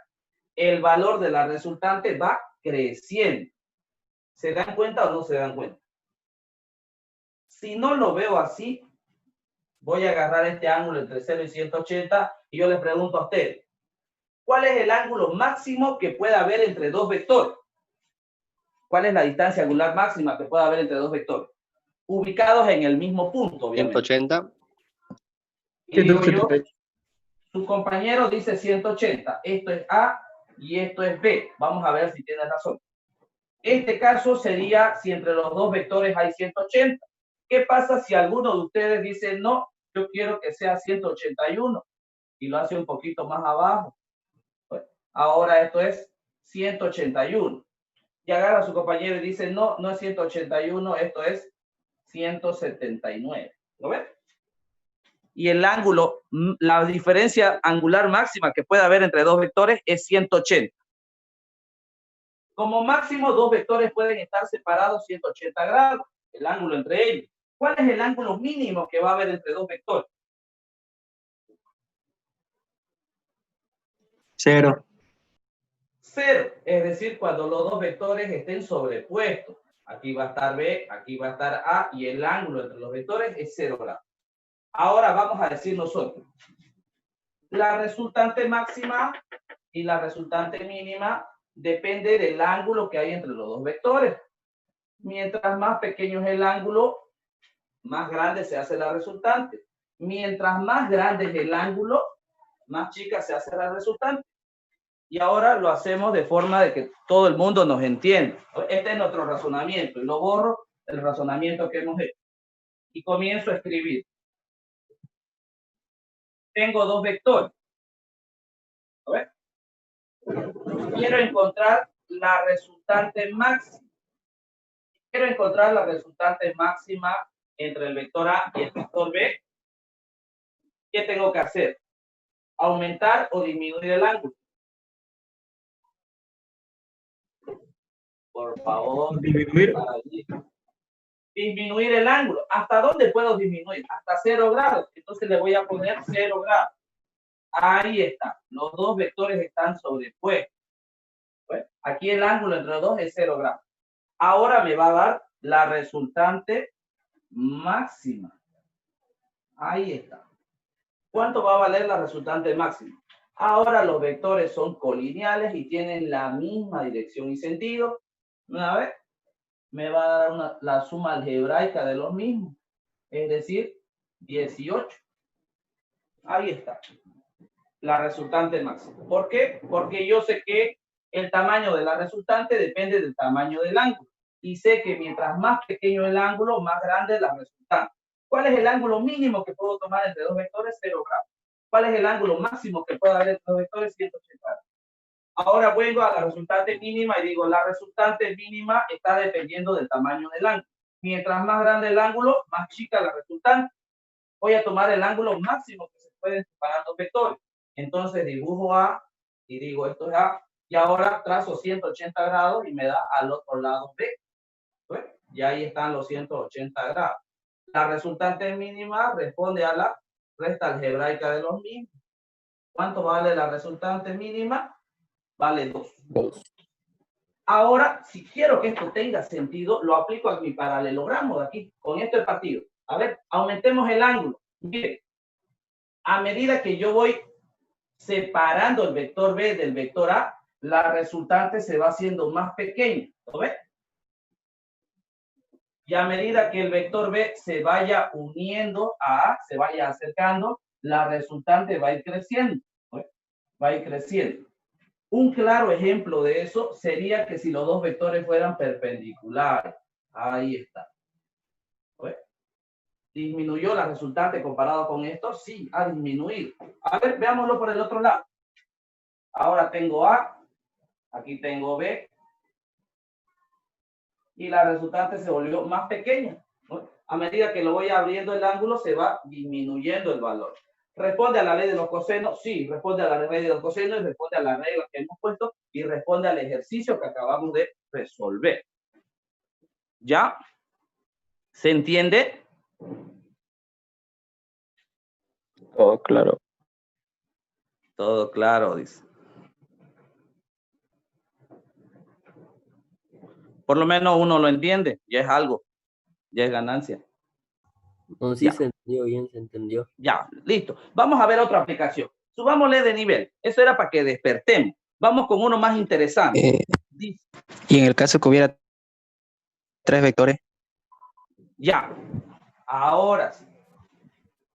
el valor de la resultante va creciendo. ¿Se dan cuenta o no se dan cuenta? Si no lo veo así, voy a agarrar este ángulo entre 0 y 180 y yo les pregunto a ustedes, ¿cuál es el ángulo máximo que pueda haber entre dos vectores? ¿Cuál es la distancia angular máxima que pueda haber entre dos vectores? Ubicados en el mismo punto, obviamente. 180. Y digo yo, su compañero dice 180. Esto es A y esto es B. Vamos a ver si tiene razón. Este caso sería si entre los dos vectores hay 180. ¿Qué pasa si alguno de ustedes dice, no, yo quiero que sea 181 y lo hace un poquito más abajo? Bueno, ahora esto es 181. Y agarra a su compañero y dice, no, no es 181, esto es 179. ¿Lo ven? Y el ángulo, la diferencia angular máxima que puede haber entre dos vectores es 180. Como máximo, dos vectores pueden estar separados 180 grados, el ángulo entre ellos. ¿Cuál es el ángulo mínimo que va a haber entre dos vectores? 0. 0, es decir, cuando los dos vectores estén sobrepuestos. Aquí va a estar B, aquí va a estar A, y el ángulo entre los vectores es 0 grados. Ahora vamos a decir nosotros, la resultante máxima y la resultante mínima depende del ángulo que hay entre los dos vectores. Mientras más pequeño es el ángulo, más grande se hace la resultante. Mientras más grande es el ángulo, más chica se hace la resultante. Y ahora lo hacemos de forma de que todo el mundo nos entienda. Este es nuestro razonamiento. Y lo borro, el razonamiento que hemos hecho. Y comienzo a escribir. Tengo dos vectores. ¿A ver? Quiero encontrar la resultante máxima. Quiero encontrar la resultante máxima entre el vector A y el vector B. ¿Qué tengo que hacer? ¿Aumentar o disminuir el ángulo? Por favor. Disminuir. Disminuir el ángulo. ¿Hasta dónde puedo disminuir? Hasta 0 grados. Entonces le voy a poner 0 grados. Ahí está. Los dos vectores están sobrepuestos. Bueno, aquí el ángulo entre los dos es 0 grados. Ahora me va a dar la resultante máxima. Ahí está. ¿Cuánto va a valer la resultante máxima? Ahora los vectores son colineales y tienen la misma dirección y sentido. Una vez me va a dar la suma algebraica de los mismos, es decir, 18. Ahí está. La resultante máxima. ¿Por qué? Porque yo sé que el tamaño de la resultante depende del tamaño del ángulo. Y sé que mientras más pequeño el ángulo, más grande la resultante. ¿Cuál es el ángulo mínimo que puedo tomar entre dos vectores? 0 grados. ¿Cuál es el ángulo máximo que puede haber entre dos vectores? 180 grados. Ahora vengo a la resultante mínima y digo, la resultante mínima está dependiendo del tamaño del ángulo. Mientras más grande el ángulo, más chica la resultante. Voy a tomar el ángulo máximo que se pueden separar dos vectores. Entonces dibujo A y digo esto es A. Y ahora trazo 180 grados y me da al otro lado B. ¿Ves? Y ahí están los 180 grados. La resultante mínima responde a la resta algebraica de los mismos. ¿Cuánto vale la resultante mínima? Vale 2. 2. Ahora, si quiero que esto tenga sentido, lo aplico a mi paralelogramo de aquí. Con esto he partido. A ver, aumentemos el ángulo. Mire, a medida que yo voy separando el vector B del vector A, la resultante se va haciendo más pequeña. ¿Lo ves? Y a medida que el vector B se vaya uniendo a A, se vaya acercando, la resultante va a ir creciendo. ¿Ves? Va a ir creciendo. Un claro ejemplo de eso sería que si los dos vectores fueran perpendiculares. Ahí está. ¿Ves? ¿Disminuyó la resultante comparado con esto? Sí, ha disminuido. A ver, veámoslo por el otro lado. Ahora tengo A, aquí tengo B, y la resultante se volvió más pequeña, ¿no? A medida que lo voy abriendo el ángulo, se va disminuyendo el valor. ¿Responde a la ley de los cosenos? Sí, responde a la ley de los cosenos y responde a las reglas que hemos puesto y responde al ejercicio que acabamos de resolver. ¿Ya? ¿Se entiende? Todo claro. Todo claro, dice. Por lo menos uno lo entiende, ya es algo, ya es ganancia. No, sí Ya. se entendió bien, se entendió. Ya, listo. Vamos a ver otra aplicación. Subámosle de nivel. Eso era para que despertemos. Vamos con uno más interesante. Y en el caso que hubiera 3 vectores. Ya. Ahora sí.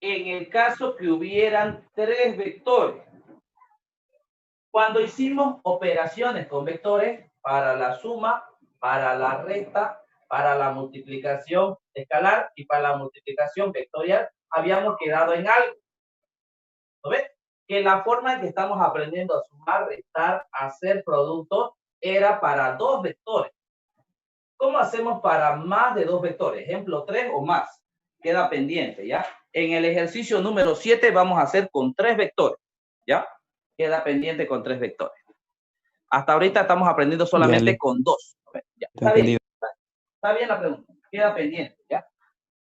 En el caso que hubieran 3 vectores. Cuando hicimos operaciones con vectores para la suma, para la resta, para la multiplicación escalar y para la multiplicación vectorial, habíamos quedado en algo. ¿Lo ves? Que la forma en que estamos aprendiendo a sumar, restar, hacer productos, era para 2 vectores. ¿Cómo hacemos para más de 2 vectores? Ejemplo 3 o más. Queda pendiente, ¿ya? En el ejercicio número 7 vamos a hacer con 3 vectores, ¿ya? Queda pendiente con 3 vectores. Hasta ahorita estamos aprendiendo solamente Dale. con 2. Ya, está bien. Está bien la pregunta. Queda pendiente, ¿ya?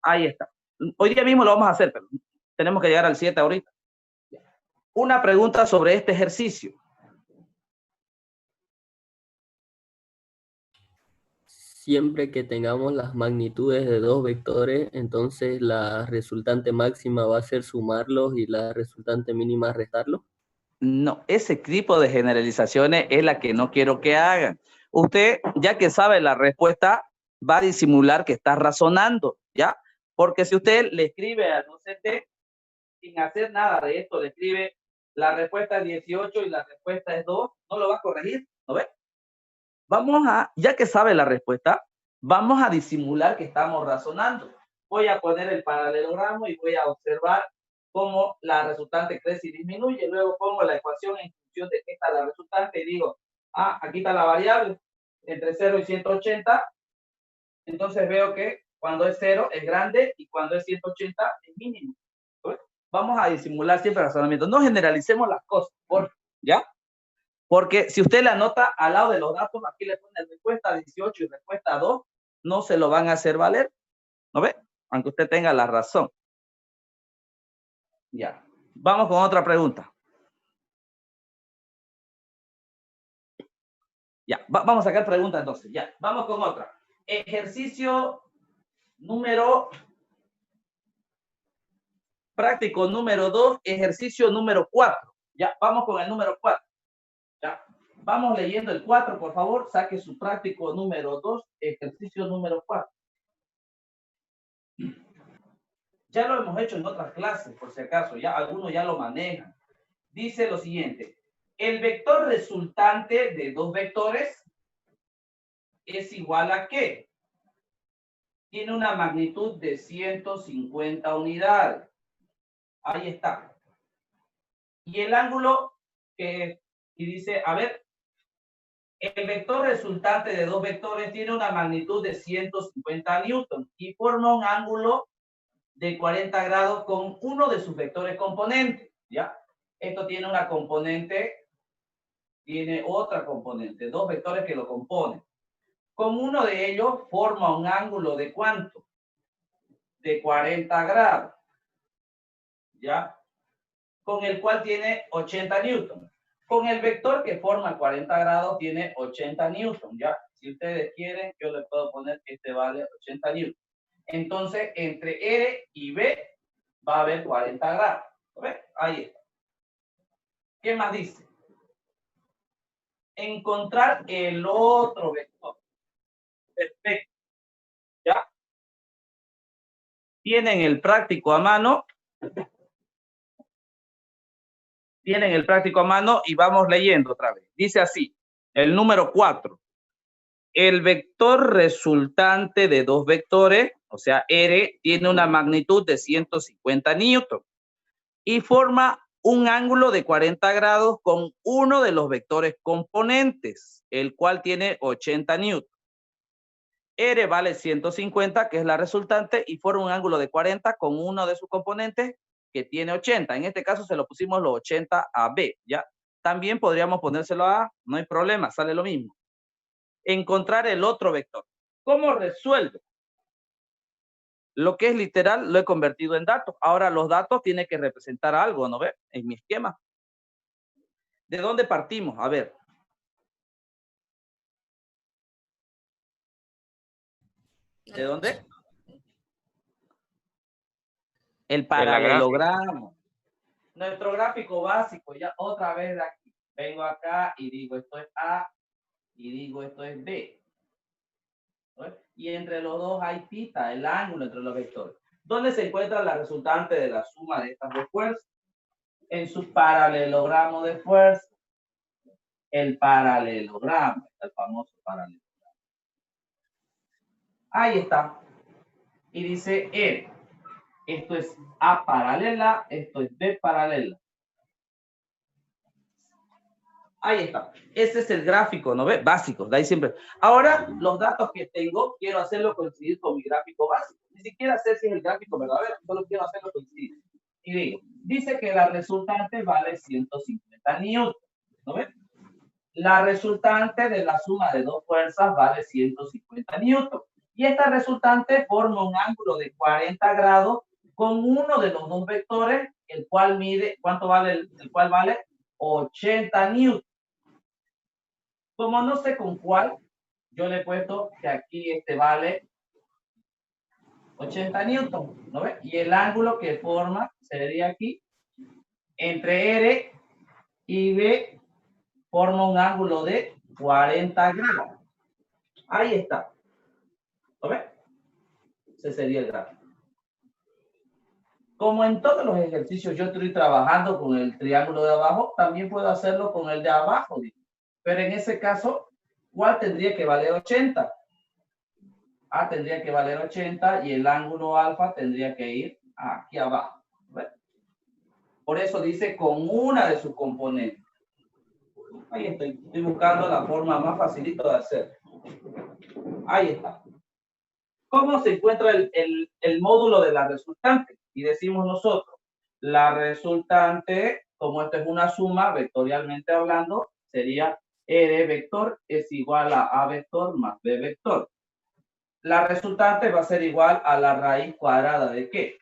Ahí está. Hoy día mismo lo vamos a hacer, pero tenemos que llegar al 7 ahorita. Una pregunta sobre este ejercicio. Siempre que tengamos las magnitudes de dos vectores, entonces la resultante máxima va a ser sumarlos y la resultante mínima restarlos. No, ese tipo de generalizaciones es la que no quiero que hagan. Usted, ya que sabe la respuesta, va a disimular que está razonando, ¿ya? Porque si usted le escribe al docente sin hacer nada de esto, le escribe la respuesta es 18 y la respuesta es 2, no lo va a corregir, ¿no ve? Vamos a, ya que sabe la respuesta, vamos a disimular que estamos razonando. Voy a poner el paralelogramo y voy a observar cómo la resultante crece y disminuye. Luego pongo la ecuación en función de qué está la resultante y digo, aquí está la variable entre 0 y 180. Entonces veo que cuando es 0 es grande y cuando es 180 es mínimo. ¿Ves? Vamos a disimular siempre el razonamiento. No generalicemos las cosas, ¿ya? Porque si usted le anota al lado de los datos, aquí le pone respuesta 18 y respuesta 2, no se lo van a hacer valer. ¿No ve? Aunque usted tenga la razón. Ya. Vamos con otra pregunta. Ya. Vamos a sacar preguntas entonces. Ya. Vamos con otra. Ejercicio número Práctico número 2, ejercicio número 4. Ya, vamos con el número 4. Ya, vamos leyendo el 4, por favor. Saque su práctico número 2, ejercicio número 4. Ya lo hemos hecho en otras clases, por si acaso. Ya algunos ya lo manejan. Dice lo siguiente. El vector resultante de dos vectores es igual a ¿qué? Tiene una magnitud de 150 unidades. Ahí está. Y el ángulo que y dice, a ver, el vector resultante de dos vectores tiene una magnitud de 150 newton y forma un ángulo de 40 grados con uno de sus vectores componentes, ¿ya? Esto tiene una componente, tiene otra componente, dos vectores que lo componen. Con uno de ellos forma un ángulo de ¿cuánto? De 40 grados, ¿ya? Con el cual tiene 80 newton. Con el vector que forma 40 grados tiene 80 newton, ¿ya? Si ustedes quieren, yo le puedo poner que este vale 80 newton. Entonces, entre R y B va a haber 40 grados. ¿Ves? Ahí está. ¿Qué más dice? Encontrar el otro vector. Perfecto. ¿Ya? Tienen el práctico a mano. Tienen el práctico a mano y vamos leyendo otra vez. Dice así, el número 4. El vector resultante de dos vectores, o sea, R, tiene una magnitud de 150 newton y forma un ángulo de 40 grados con uno de los vectores componentes, el cual tiene 80 newton. R vale 150, que es la resultante, y forma un ángulo de 40 con uno de sus componentes, que tiene 80. En este caso se lo pusimos los 80 a B, ¿ya? También podríamos ponérselo a A, no hay problema, sale lo mismo. Encontrar el otro vector. ¿Cómo resuelve? Lo que es literal lo he convertido en datos. Ahora los datos tienen que representar algo, ¿no ve? En mi esquema. ¿De dónde partimos? A ver. ¿De dónde? El paralelogramo. Nuestro gráfico básico, ya otra vez de aquí. Vengo acá y digo esto es A y digo esto es B. ¿No? Y entre los dos hay θ, el ángulo entre los vectores. ¿Dónde se encuentra la resultante de la suma de estas dos fuerzas? En su paralelogramo de fuerza. El paralelogramo, el famoso paralelogramo. Ahí está. Y dice R. Esto es A paralela, esto es B paralela. Ahí está. Ese es el gráfico, ¿no ve? Básico, de ahí siempre. Ahora, los datos que tengo, quiero hacerlo coincidir con mi gráfico básico. Ni siquiera sé si es el gráfico verdadero, solo quiero hacerlo coincidir. Y digo, dice que la resultante vale 150 newton, ¿no ve? La resultante de la suma de dos fuerzas vale 150 newton. Y esta resultante forma un ángulo de 40 grados con uno de los dos vectores, el cual mide, ¿cuánto vale? El cual vale 80 newton. Como no sé con cuál, yo le he puesto que aquí este vale 80 newton, ¿no ve? Y el ángulo que forma sería aquí, entre R y B, forma un ángulo de 40 grados. Ahí está. ¿Lo ve? Ese sería el gráfico. Como en todos los ejercicios yo estoy trabajando con el triángulo de abajo, también puedo hacerlo con el de abajo. Pero en ese caso, ¿cuál tendría que valer 80? A tendría que valer 80 y el ángulo alfa tendría que ir aquí abajo. ¿Ve? Por eso dice con una de sus componentes. Ahí estoy buscando la forma más facilita de hacer. Ahí está. ¿Cómo se encuentra el módulo de la resultante? Y decimos nosotros, la resultante, como esto es una suma, vectorialmente hablando, sería R vector es igual a A vector más B vector. La resultante va a ser igual a la raíz cuadrada ¿de qué?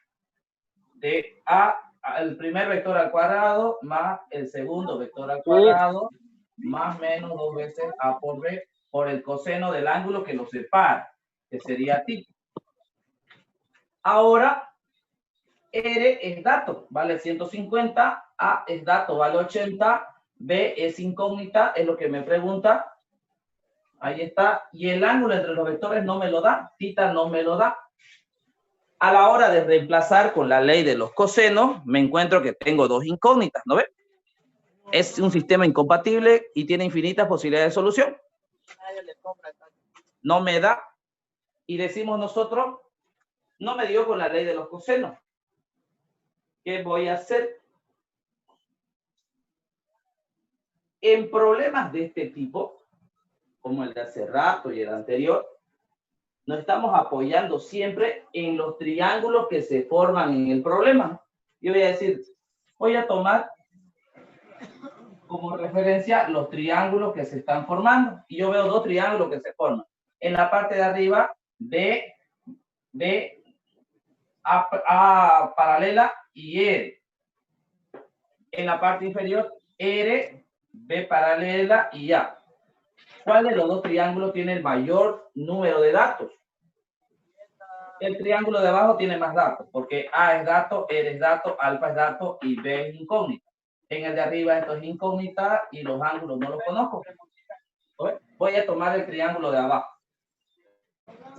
De A, el primer vector al cuadrado, más el segundo vector al cuadrado, más menos 2 veces A por B, por el coseno del ángulo que lo separa, que sería θ. Ahora, R es dato, vale 150, A es dato, vale 80, B es incógnita, es lo que me pregunta. Ahí está. Y el ángulo entre los vectores no me lo da, θ no me lo da. A la hora de reemplazar con la ley de los cosenos, me encuentro que tengo dos incógnitas, ¿no ve? Es un sistema incompatible y tiene infinitas posibilidades de solución. No me da. Y decimos nosotros, no me dio con la ley de los cosenos. ¿Qué voy a hacer? En problemas de este tipo, como el de hace rato y el anterior, nos estamos apoyando siempre en los triángulos que se forman en el problema. Yo voy a decir, voy a tomar como referencia los triángulos que se están formando. Y yo veo dos triángulos que se forman. En la parte de arriba, B, A paralela y R. En la parte inferior, R, B paralela y A. ¿Cuál de los dos triángulos tiene el mayor número de datos? El triángulo de abajo tiene más datos, porque A es dato, R es dato, alfa es dato y B es incógnita. En el de arriba esto es incógnita y los ángulos no los conozco. Voy a tomar el triángulo de abajo.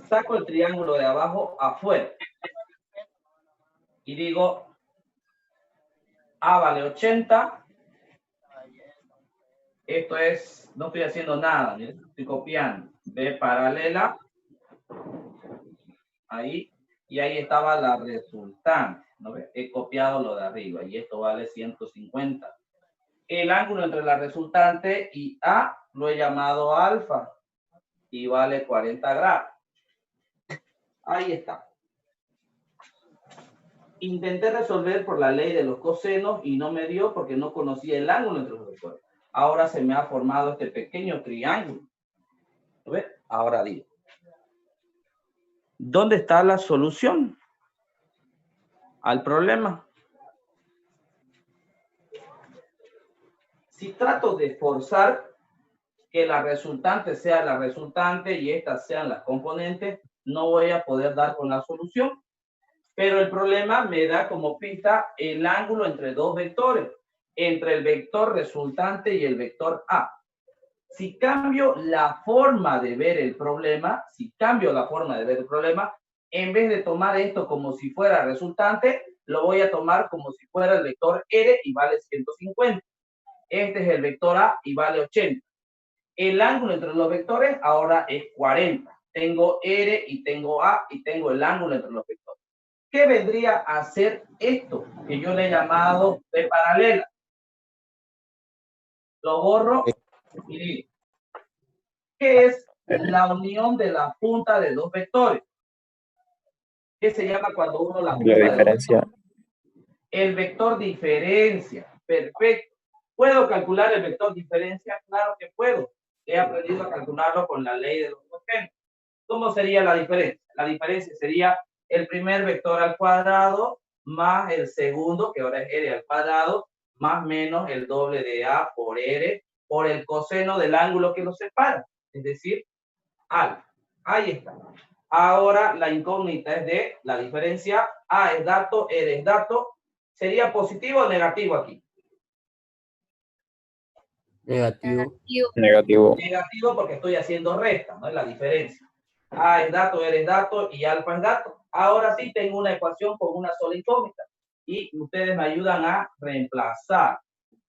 Saco el triángulo de abajo afuera. Y digo, A vale 80. Esto es, no estoy haciendo nada, estoy copiando. B paralela. Ahí. Y ahí estaba la resultante. ¿No ves? He copiado lo de arriba y esto vale 150. El ángulo entre la resultante y A lo he llamado alfa y vale 40 grados. Ahí está. Intenté resolver por la ley de los cosenos y no me dio porque no conocía el ángulo entre los vectores. Ahora se me ha formado este pequeño triángulo. ¿Lo ves? Ahora digo. ¿Dónde está la solución al problema? Si trato de forzar que la resultante sea la resultante y estas sean las componentes, no voy a poder dar con la solución. Pero el problema me da como pista el ángulo entre dos vectores, entre el vector resultante y el vector A. Si cambio la forma de ver el problema, en vez de tomar esto como si fuera resultante, lo voy a tomar como si fuera el vector R y vale 150. Este es el vector A y vale 80. El ángulo entre los vectores ahora es 40. Tengo R y tengo A y tengo el ángulo entre los vectores. ¿Qué vendría a ser esto? Que yo le he llamado B paralela. Lo borro y digo. ¿Qué es la unión de la punta de dos vectores? ¿Qué se llama cuando uno la junta La diferencia. El vector diferencia. Perfecto. ¿Puedo calcular el vector diferencia? Claro que puedo. He aprendido a calcularlo con la ley de los cosenos. ¿Cómo sería la diferencia? La diferencia sería el primer vector al cuadrado más el segundo, que ahora es R al cuadrado, más menos el doble de A por R, por el coseno del ángulo que los separa, es decir, alfa. Ahí está. Ahora la incógnita es de la diferencia. A es dato, R es dato. ¿Sería positivo o negativo aquí? Negativo. Negativo. Negativo porque estoy haciendo resta, ¿no? Es la diferencia. A es dato, R es dato y alfa es dato. Ahora sí tengo una ecuación con una sola incógnita. Y ustedes me ayudan a reemplazar.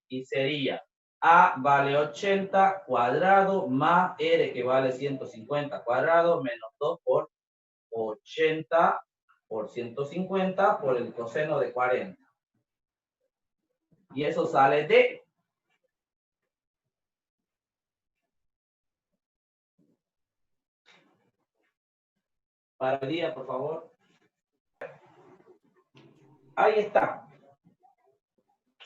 Y sería A vale 80 cuadrado más R que vale 150 cuadrado menos 2 por 80 por 150 por el coseno de 40. Y eso sale de... Para el día, por favor. Ahí está.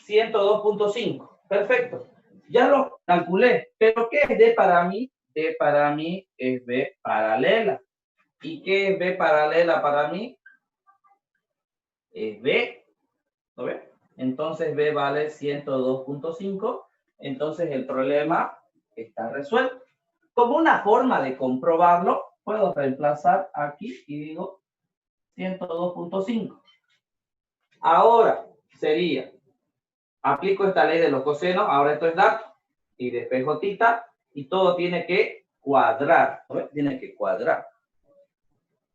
102.5. Perfecto. Ya lo calculé. ¿Pero qué es D para mí? D para mí es B paralela. ¿Y qué es B paralela para mí? Es B. ¿Lo ves? Entonces B vale 102.5. Entonces el problema está resuelto. Como una forma de comprobarlo, puedo reemplazar aquí y digo 102.5. Ahora sería, aplico esta ley de los cosenos, ahora esto es dato, y después jotita, y todo tiene que cuadrar, ¿no? Tiene que cuadrar.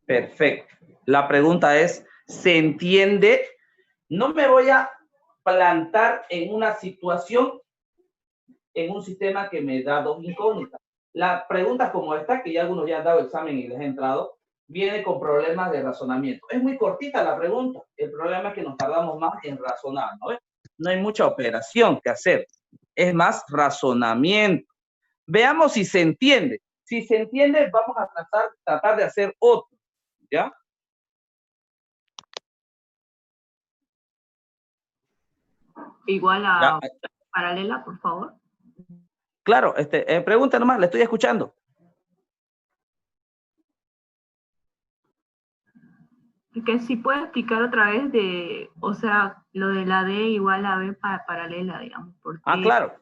Perfecto. La pregunta es, ¿se entiende? No me voy a plantar en una situación, en un sistema que me da dos incógnitas. Las preguntas como esta, que ya algunos ya han dado examen y les he entrado, viene con problemas de razonamiento. Es muy cortita la pregunta. El problema es que nos tardamos más en razonar, ¿no? No hay mucha operación que hacer. Es más razonamiento. Veamos si se entiende. Si se entiende, vamos a tratar de hacer otro, ¿ya? Igual a Ya. paralela, por favor. Claro, pregunta nomás, le estoy escuchando. Que si puede explicar otra vez de, o sea, lo de la D igual a B paralela, digamos. ¿Por qué? Claro.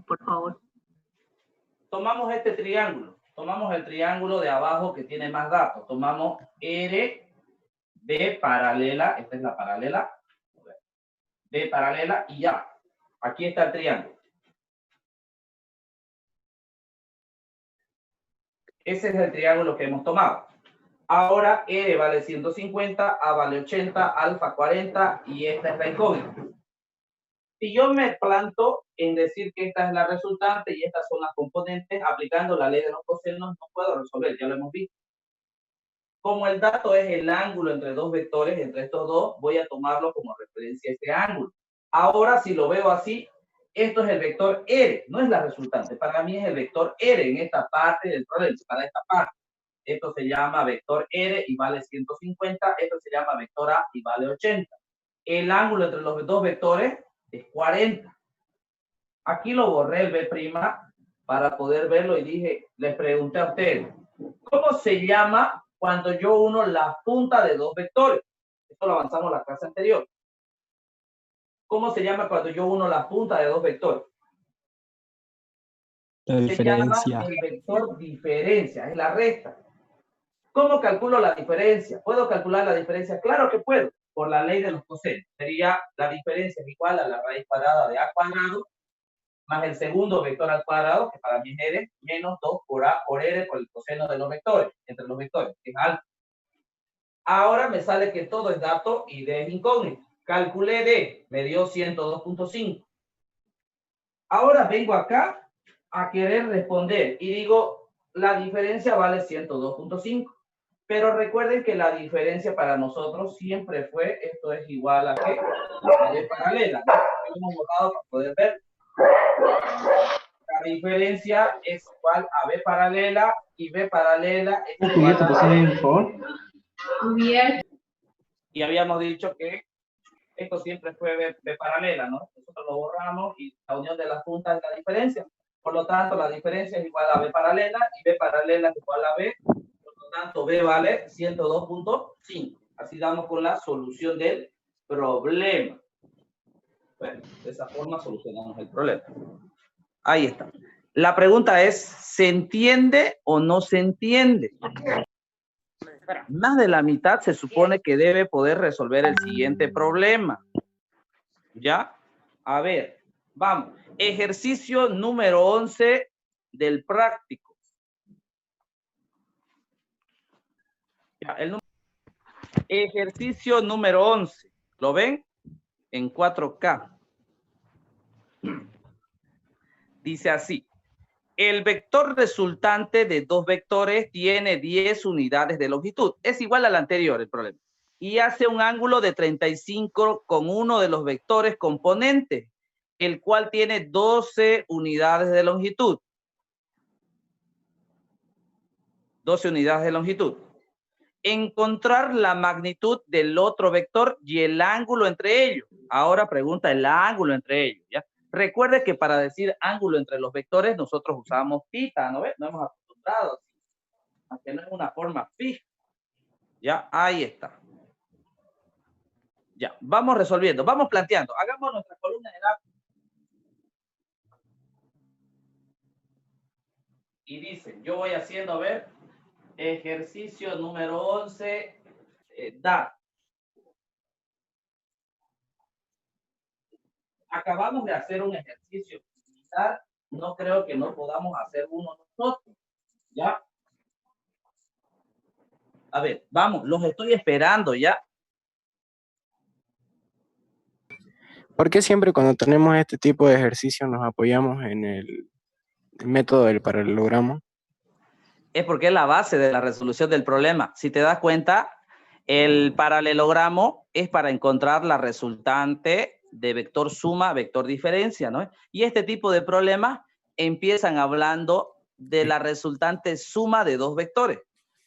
Por favor. Tomamos este triángulo. Tomamos el triángulo de abajo que tiene más datos. Tomamos R, B paralela. Esta es la paralela. B paralela y ya. Aquí está el triángulo. Ese es el triángulo que hemos tomado. Ahora R vale 150, A vale 80, alfa 40 y esta es la incógnita. Si yo me planto en decir que esta es la resultante y estas son las componentes, aplicando la ley de los cosenos, no puedo resolver, ya lo hemos visto. Como el dato es el ángulo entre dos vectores, entre estos dos, voy a tomarlo como referencia a este ángulo. Ahora, si lo veo así, esto es el vector R, no es la resultante. Para mí es el vector R en esta parte del problema, para esta parte. Esto se llama vector R y vale 150. Esto se llama vector A y vale 80. El ángulo entre los dos vectores es 40. Aquí lo borré el B' para poder verlo y dije, les pregunté a ustedes, ¿cómo se llama cuando yo uno la punta de dos vectores? Esto lo avanzamos en la clase anterior. ¿Cómo se llama cuando yo uno la punta de dos vectores? La diferencia. Se llama el vector diferencia, es la resta. ¿Cómo calculo la diferencia? ¿Puedo calcular la diferencia? Claro que puedo, por la ley de los cosenos. Sería la diferencia igual a la raíz cuadrada de A cuadrado, más el segundo vector al cuadrado, que para mí es R, menos 2 por A por R por el coseno de los vectores, entre los vectores, que es alfa. Ahora me sale que todo es dato y D es incógnito. Calculé D, me dio 102.5. Ahora vengo acá a querer responder y digo, la diferencia vale 102.5. Pero recuerden que la diferencia para nosotros siempre fue, esto es igual a ¿qué? A B paralela, ¿no? Lo hemos botado para poder ver. La diferencia es igual a B paralela y B paralela es igual a... Y habíamos dicho que esto siempre fue B paralela, ¿no? Nosotros lo borramos y la unión de las puntas es la diferencia. Por lo tanto, la diferencia es igual a B paralela y B paralela es igual a B. Por lo tanto, B vale 102.5. Así damos con la solución del problema. Bueno, de esa forma solucionamos el problema. Ahí está. La pregunta es, ¿se entiende o no se entiende? Más de la mitad se supone que debe poder resolver el siguiente problema. ¿Ya? A ver, vamos. Ejercicio número 11 del práctico. Ya, ejercicio número 11. ¿Lo ven? En 4K. Dice así. El vector resultante de dos vectores tiene 10 unidades de longitud. Es igual al anterior el problema. Y hace un ángulo de 35 con uno de los vectores componentes, el cual tiene 12 unidades de longitud. 12 unidades de longitud. Encontrar la magnitud del otro vector y el ángulo entre ellos. Ahora pregunta el ángulo entre ellos, ¿ya? Recuerde que para decir ángulo entre los vectores nosotros usamos θ, ¿no ves? No hemos acostumbrado, aunque no es una forma fija. Ya, ahí está. Ya, vamos resolviendo, vamos planteando. Hagamos nuestra columna de datos. Y dicen, yo voy haciendo, a ver, ejercicio número 11, datos. acabamos de hacer un ejercicio similar. No creo que no podamos hacer uno nosotros. ¿Ya? A ver, vamos, los estoy esperando ya. ¿Por qué siempre cuando tenemos este tipo de ejercicio nos apoyamos en el método del paralelogramo? Es porque es la base de la resolución del problema. Si te das cuenta, el paralelogramo es para encontrar la resultante de vector suma, vector diferencia, ¿no? Y este tipo de problemas empiezan hablando de la resultante suma de dos vectores.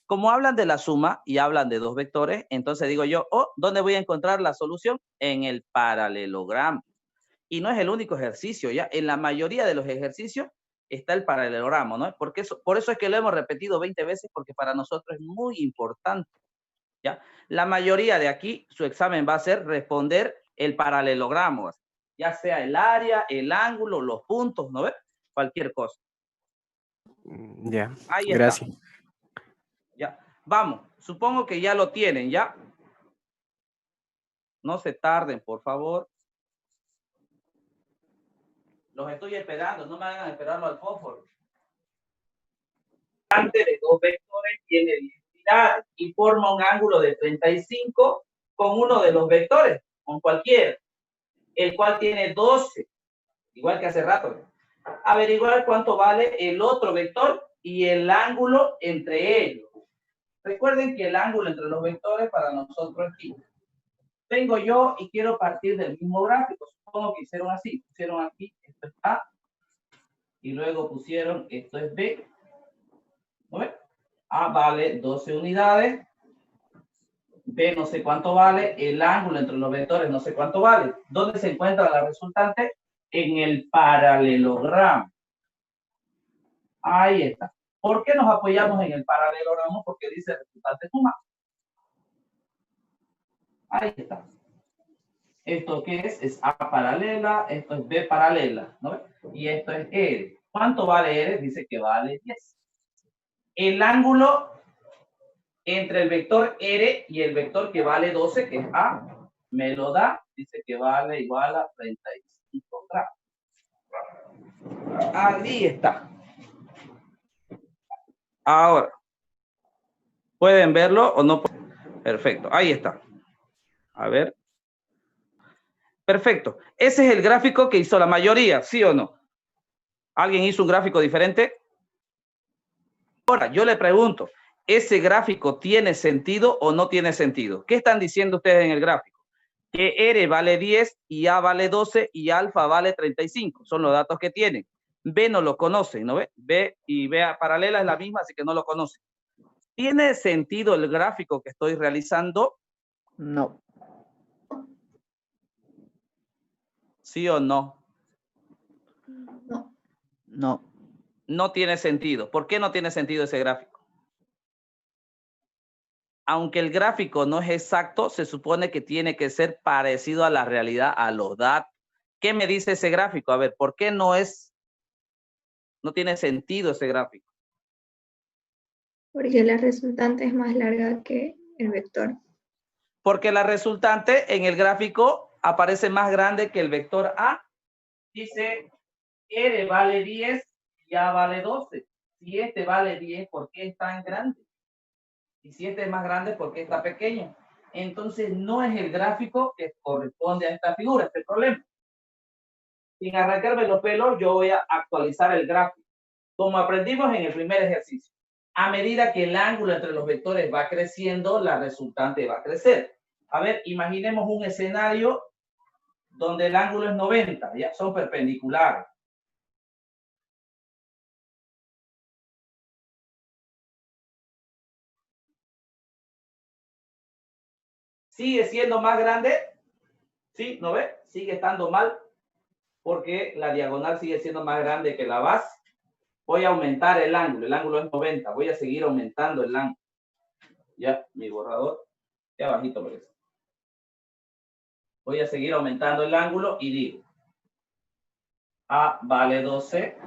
Como hablan de la suma y hablan de dos vectores, entonces digo yo, oh, ¿dónde voy a encontrar la solución? En el paralelogramo. Y no es el único ejercicio, ¿ya? En la mayoría de los ejercicios está el paralelogramo, ¿no? Porque por eso es que lo hemos repetido 20 veces, porque para nosotros es muy importante, ¿ya? La mayoría de aquí, su examen va a ser responder el paralelogramo, ya sea el área, el ángulo, los puntos, ¿no ves? Cualquier cosa. Ya, Ahí gracias. está. Ya, vamos, supongo que ya lo tienen, ¿ya? No se tarden, por favor. Los estoy esperando, no me hagan esperarlo al fósforo. De dos vectores tiene 10 unidades y forma un ángulo de 35 con uno de los vectores, con cualquiera, el cual tiene 12, igual que hace rato. Averiguar cuánto vale el otro vector y el ángulo entre ellos. Recuerden que el ángulo entre los vectores para nosotros es pi. Vengo yo y quiero partir del mismo gráfico. Supongo que hicieron así. Pusieron aquí, esto es A, y luego pusieron, esto es B. ¿No ven? A vale 12 unidades. B no sé cuánto vale. El ángulo entre los vectores no sé cuánto vale. ¿Dónde se encuentra la resultante? En el paralelogramo. Ahí está. ¿Por qué nos apoyamos en el paralelogramo? Porque dice resultante suma. Ahí está. ¿Esto qué es? Es A paralela, esto es B paralela, ¿no? Y esto es R. ¿Cuánto vale R? Dice que vale 10. El ángulo entre el vector R y el vector que vale 12, que es A, me lo da, dice que vale igual a 35 grados. Ahí está. Ahora, ¿pueden verlo o no? Perfecto, ahí está. A ver. Perfecto. Ese es el gráfico que hizo la mayoría, ¿sí o no? ¿Alguien hizo un gráfico diferente? Ahora, yo le pregunto, ¿ese gráfico tiene sentido o no tiene sentido? ¿Qué están diciendo ustedes en el gráfico? Que R vale 10 y A vale 12 y alfa vale 35. Son los datos que tienen. B no lo conocen, ¿no ve? B y B paralela es la misma, así que no lo conocen. ¿Tiene sentido el gráfico que estoy realizando? No. ¿Sí o no? No. No. No tiene sentido. ¿Por qué no tiene sentido ese gráfico? Aunque el gráfico no es exacto, se supone que tiene que ser parecido a la realidad, a los datos. ¿Qué me dice ese gráfico? A ver, ¿por qué no tiene sentido ese gráfico? Porque la resultante es más larga que el vector. Porque la resultante en el gráfico aparece más grande que el vector A. Dice, R vale 10 y A vale 12. Si este vale 10, ¿por qué es tan grande? Y si este es más grande, ¿por qué está pequeño? Entonces, no es el gráfico que corresponde a esta figura, este problema. Sin arrancarme los pelos, yo voy a actualizar el gráfico. Como aprendimos en el primer ejercicio. A medida que el ángulo entre los vectores va creciendo, la resultante va a crecer. A ver, imaginemos un escenario donde el ángulo es 90, ya son perpendiculares. ¿Sigue siendo más grande? ¿Sí? ¿No ve? Sigue estando mal porque la diagonal sigue siendo más grande que la base. Voy a aumentar el ángulo es 90, voy a seguir aumentando el ángulo. Ya, mi borrador, ya bajito por eso. Voy a seguir aumentando el ángulo y digo, A vale 12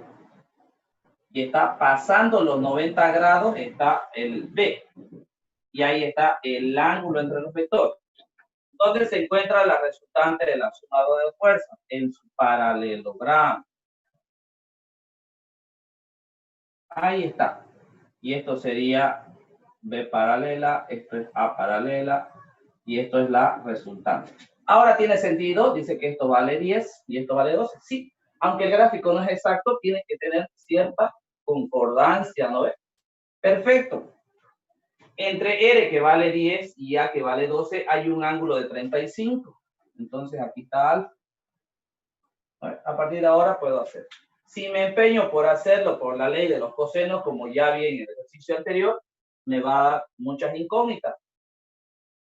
y está pasando los 90 grados, está el B. Y ahí está el ángulo entre los vectores. ¿Dónde se encuentra la resultante de la suma de fuerzas? En su paralelogramo. Ahí está. Y esto sería B paralela, esto es A paralela, y esto es la resultante. Ahora tiene sentido, dice que esto vale 10 y esto vale 12. Sí, aunque el gráfico no es exacto, tiene que tener cierta concordancia, ¿no ves? Perfecto. Entre R que vale 10 y A que vale 12 hay un ángulo de 35. Entonces aquí está alfa. A partir de ahora puedo hacer. Si me empeño por hacerlo por la ley de los cosenos, como ya vi en el ejercicio anterior, me va a dar muchas incógnitas.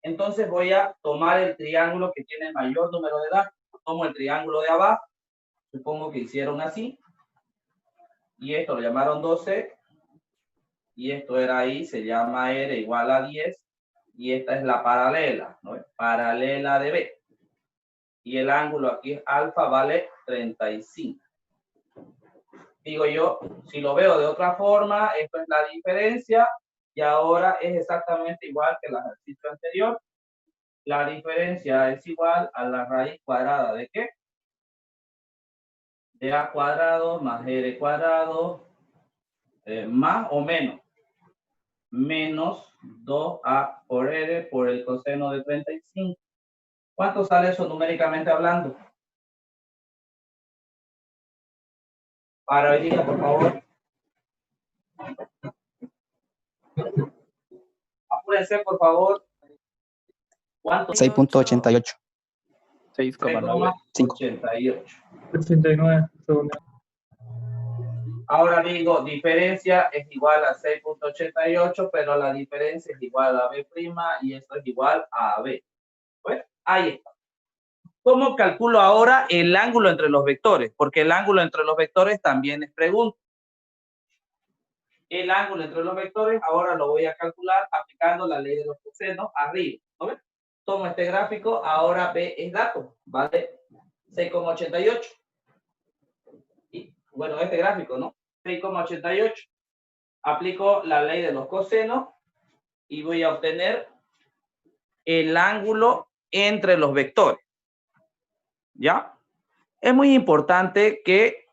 Entonces voy a tomar el triángulo que tiene el mayor número de datos. Tomo el triángulo de abajo. Supongo que hicieron así. Y esto lo llamaron 12. Y esto era ahí, se llama R igual a 10. Y esta es la paralela, ¿no? Paralela de B. Y el ángulo aquí es alfa, vale 35. Digo yo, si lo veo de otra forma, esto es la diferencia. Y ahora es exactamente igual que el ejercicio anterior. La diferencia es igual a la raíz cuadrada de ¿qué? De A cuadrado más R cuadrado más o menos. Menos 2A por R por el coseno de 35. ¿Cuánto sale eso numéricamente hablando? Para hoy día, por favor. Apúrense, por favor. ¿Cuánto? 6.88. 6,88. 89. Ahora digo, diferencia es igual a 6.88, pero la diferencia es igual a B' y esto es igual a B. Pues ahí está. ¿Cómo calculo ahora el ángulo entre los vectores? Porque el ángulo entre los vectores también es pregunta. El ángulo entre los vectores ahora lo voy a calcular aplicando la ley de los cosenos arriba. ¿No ves? Tomo este gráfico, ahora B es dato, ¿vale? 6,88. Y bueno, este gráfico, ¿no? 6,88. Aplico la ley de los cosenos y voy a obtener el ángulo entre los vectores. ¿Ya? Es muy importante que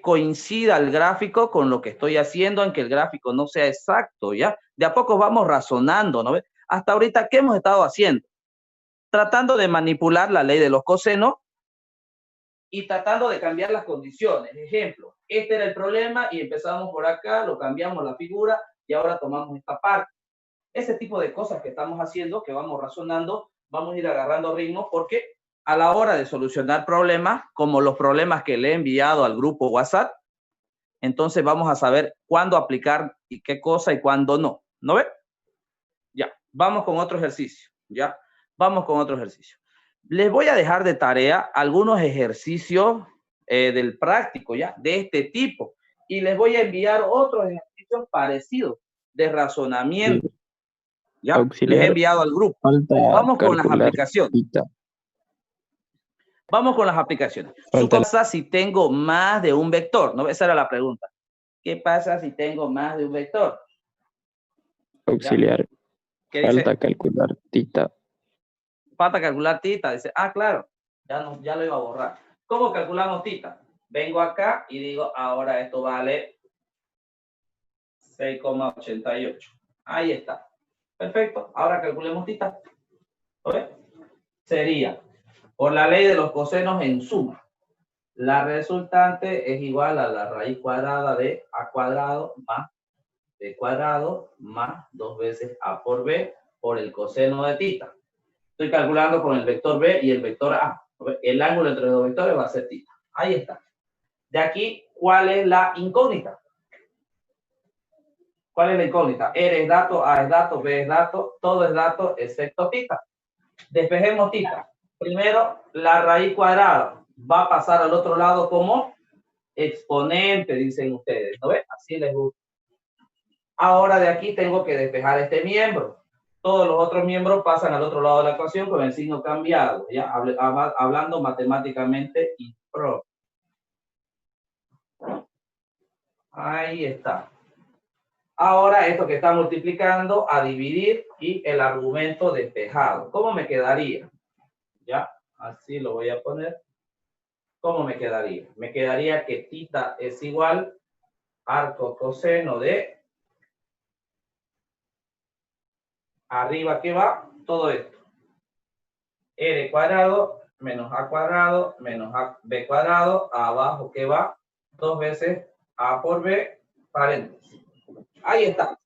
coincida el gráfico con lo que estoy haciendo, aunque el gráfico no sea exacto, ¿ya? De a poco vamos razonando, ¿no ves? Hasta ahorita, ¿qué hemos estado haciendo? Tratando de manipular la ley de los cosenos y tratando de cambiar las condiciones. Ejemplo, este era el problema y empezamos por acá, lo cambiamos la figura y ahora tomamos esta parte. Ese tipo de cosas que estamos haciendo, que vamos razonando, vamos a ir agarrando ritmo porque a la hora de solucionar problemas, como los problemas que le he enviado al grupo WhatsApp, entonces vamos a saber cuándo aplicar y qué cosa y cuándo no. ¿No ve? Ya, vamos con otro ejercicio. Ya, vamos con otro ejercicio. Les voy a dejar de tarea algunos ejercicios del práctico, ¿ya? De este tipo. Y les voy a enviar otros ejercicios parecidos de razonamiento. ¿Ya? Auxiliar, les he enviado al grupo. Vamos con las aplicaciones. Vamos con las aplicaciones. ¿Qué pasa si tengo más de un vector? ¿No? Esa era la pregunta. ¿Qué pasa si tengo más de un vector? Auxiliar. Falta calcular tita. Falta calcular tita. Dice, ah, claro. Ya lo iba a borrar. ¿Cómo calculamos tita? Vengo acá y digo, ahora esto vale 6,88. Ahí está. Perfecto. Ahora calculemos tita. ¿Ves? Sería, por la ley de los cosenos en suma, la resultante es igual a la raíz cuadrada de A cuadrado más B cuadrado más 2 veces A por B por el coseno de tita. Estoy calculando con el vector B y el vector A. El ángulo entre los dos vectores va a ser tita. Ahí está. De aquí, ¿cuál es la incógnita? ¿Cuál es la incógnita? R es dato, A es dato, B es dato, todo es dato excepto tita. Despejemos tita. Primero, la raíz cuadrada va a pasar al otro lado como exponente, dicen ustedes. ¿No ven? Así les gusta. Ahora de aquí tengo que despejar este miembro. Todos los otros miembros pasan al otro lado de la ecuación con el signo cambiado. ¿Ya? Hablando matemáticamente y pro. Ahí está. Ahora esto que está multiplicando a dividir y el argumento despejado. ¿Cómo me quedaría? Ya, así lo voy a poner. ¿Cómo me quedaría? Me quedaría que θ es igual arco coseno de arriba que va todo esto. R cuadrado menos A cuadrado menos B cuadrado, abajo que va 2 veces A por B, paréntesis. Ahí está.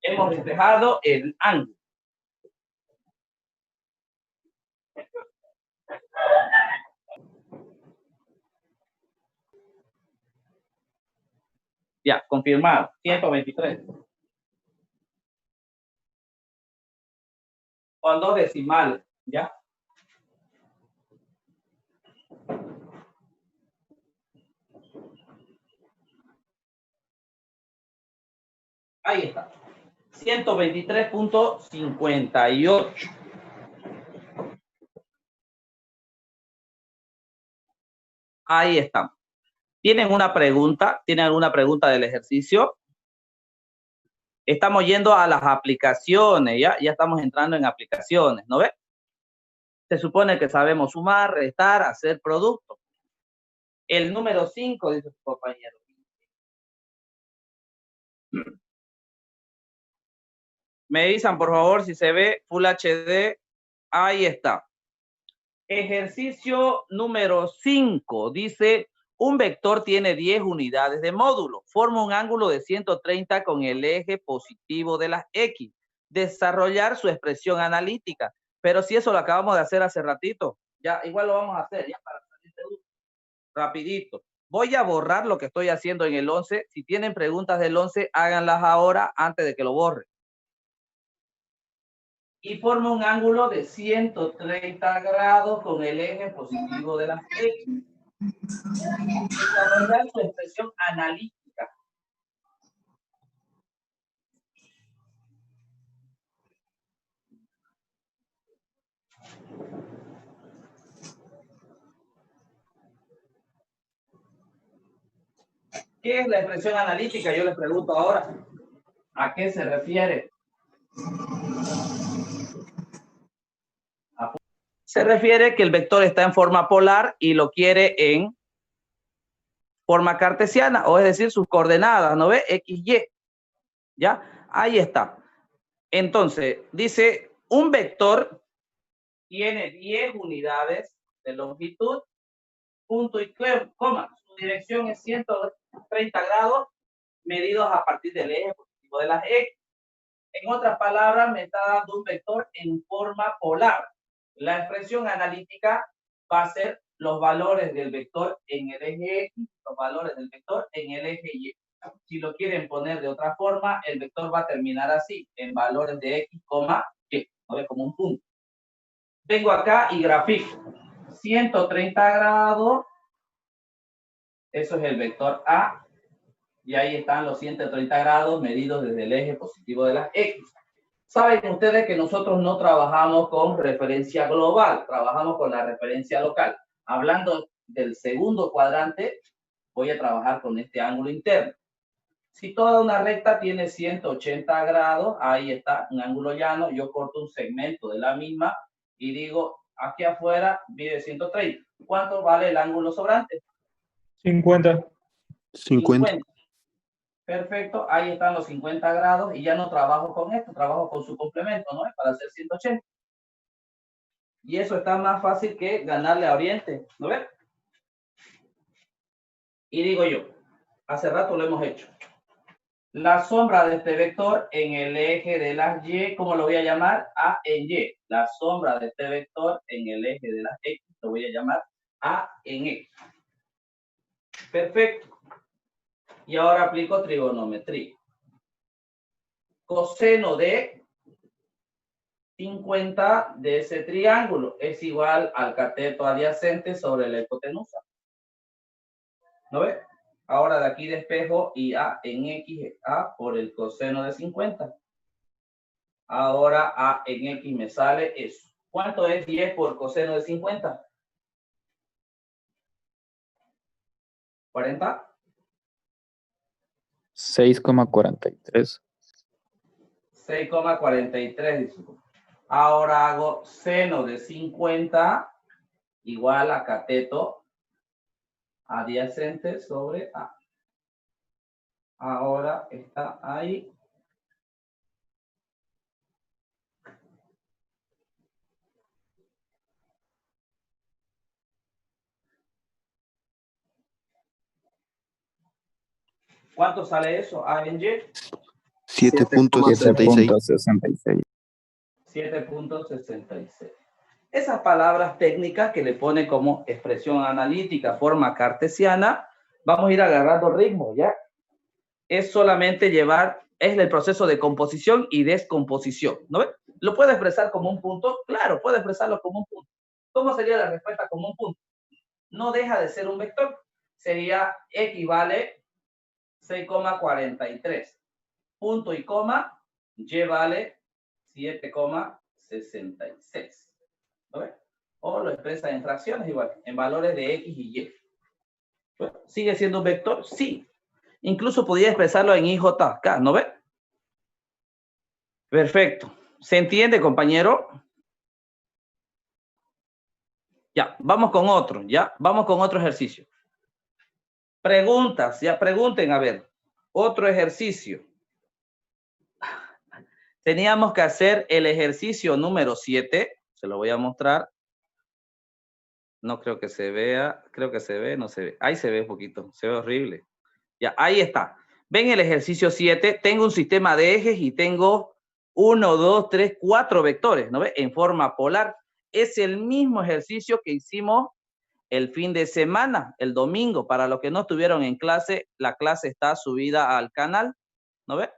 Hemos despejado el ángulo. Ya, confirmado. 123. Con 2 decimales, ¿ya? Ahí está. 123.58. Ahí estamos. ¿Tienen una pregunta? ¿Tienen alguna pregunta del ejercicio? Estamos yendo a las aplicaciones, ¿ya? Ya estamos entrando en aplicaciones, ¿no ve? Se supone que sabemos sumar, restar, hacer producto. El número 5, dice su compañero. Me avisan, por favor, si se ve Full HD. Ahí está. Ejercicio número 5. Dice, un vector tiene 10 unidades de módulo. Forma un ángulo de 130 con el eje positivo de las X. Desarrollar su expresión analítica. Pero si eso lo acabamos de hacer hace ratito, ya igual lo vamos a hacer, ya para salir de duda. Rapidito. Voy a borrar lo que estoy haciendo en el 11. Si tienen preguntas del 11, háganlas ahora antes de que lo borre. Y forma un ángulo de 130 grados con el eje positivo de las X. Desarrollar su expresión analítica. ¿Qué es la expresión analítica? Yo les pregunto ahora. ¿A qué se refiere? Se refiere que el vector está en forma polar y lo quiere en forma cartesiana, o es decir, sus coordenadas, ¿no ve? X, Y. ¿Ya? Ahí está. Entonces, dice, un vector tiene 10 unidades de longitud, punto y coma. Su dirección es 130 grados medidos a partir del eje positivo de las X. En otras palabras, me está dando un vector en forma polar. La expresión analítica va a ser los valores del vector en el eje X, los valores del vector en el eje Y. Si lo quieren poner de otra forma, el vector va a terminar así, en valores de X, Y, ¿no ve? Como un punto. Vengo acá y grafico. 130 grados, eso es el vector A, y ahí están los 130 grados medidos desde el eje positivo de las X. Saben ustedes que nosotros no trabajamos con referencia global, trabajamos con la referencia local. Hablando del segundo cuadrante, voy a trabajar con este ángulo interno. Si toda una recta tiene 180 grados, ahí está, un ángulo llano, yo corto un segmento de la misma y digo, aquí afuera mide 130. ¿Cuánto vale el ángulo sobrante? 50. 50. Perfecto, ahí están los 50 grados y ya no trabajo con esto, trabajo con su complemento, ¿no? Para hacer 180. Y eso está más fácil que ganarle a Oriente, ¿no ves? Y digo yo, hace rato lo hemos hecho. La sombra de este vector en el eje de las Y, ¿cómo lo voy a llamar? A en Y. La sombra de este vector en el eje de las X, lo voy a llamar A en X. Perfecto. Y ahora aplico trigonometría. Coseno de 50 de ese triángulo es igual al cateto adyacente sobre la hipotenusa. ¿No ves? Ahora de aquí despejo y A en X es A por el coseno de 50. Ahora A en X me sale eso. ¿Cuánto es 10 por coseno de 50? 40. 6,43. 6,43, dice. Ahora hago seno de 50 igual a cateto adyacente sobre A. Ahora está ahí. ¿Cuánto sale eso? A en Y. 7.66. 7.66. 7.66. Esas palabras técnicas que le pone como expresión analítica, forma cartesiana, vamos a ir agarrando ritmo, ¿ya? Es solamente llevar, es el proceso de composición y descomposición, ¿no ve? ¿Lo puede expresar como un punto? Claro, puede expresarlo como un punto. ¿Cómo sería la respuesta como un punto? No deja de ser un vector. Sería equivale 6,43. Punto y coma, Y vale 7,66. ¿Lo ves? O lo expresa en fracciones igual, en valores de X y Y. Bueno, ¿sigue siendo un vector? Sí. Incluso podría expresarlo en IJK, ¿no ve? Perfecto. ¿Se entiende, compañero? Ya, vamos con otro, ya. Vamos con otro ejercicio. Preguntas, ya pregunten, a ver. Otro ejercicio. Teníamos que hacer el ejercicio número 7. Se lo voy a mostrar. No creo que se vea. Creo que se ve, no se ve. Ahí se ve un poquito. Se ve horrible. Ya, ahí está. Ven el ejercicio 7. Tengo un sistema de ejes y tengo 1, 2, 3, 4 vectores, ¿no ve? En forma polar. Es el mismo ejercicio que hicimos el fin de semana, el domingo. Para los que no estuvieron en clase, la clase está subida al canal, ¿no ve?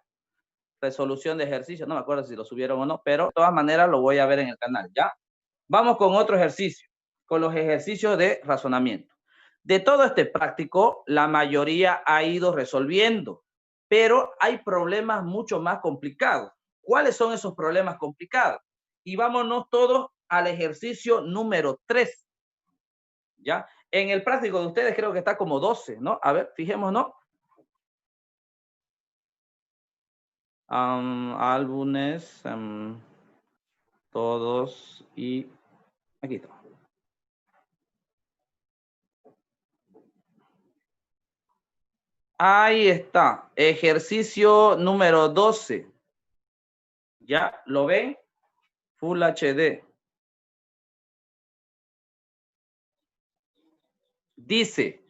Resolución de ejercicio, no me acuerdo si lo subieron o no, pero de todas maneras lo voy a ver en el canal, ¿ya? Vamos con otro ejercicio, con los ejercicios de razonamiento. De todo este práctico, la mayoría ha ido resolviendo, pero hay problemas mucho más complicados. ¿Cuáles son esos problemas complicados? Y vámonos todos al ejercicio número 3, ¿ya? En el práctico de ustedes creo que está como 12, ¿no? A ver, fijémonos. Álbumes, todos y aquí está. Ahí está, ejercicio número 12. ¿Ya lo ven? Full HD. Dice,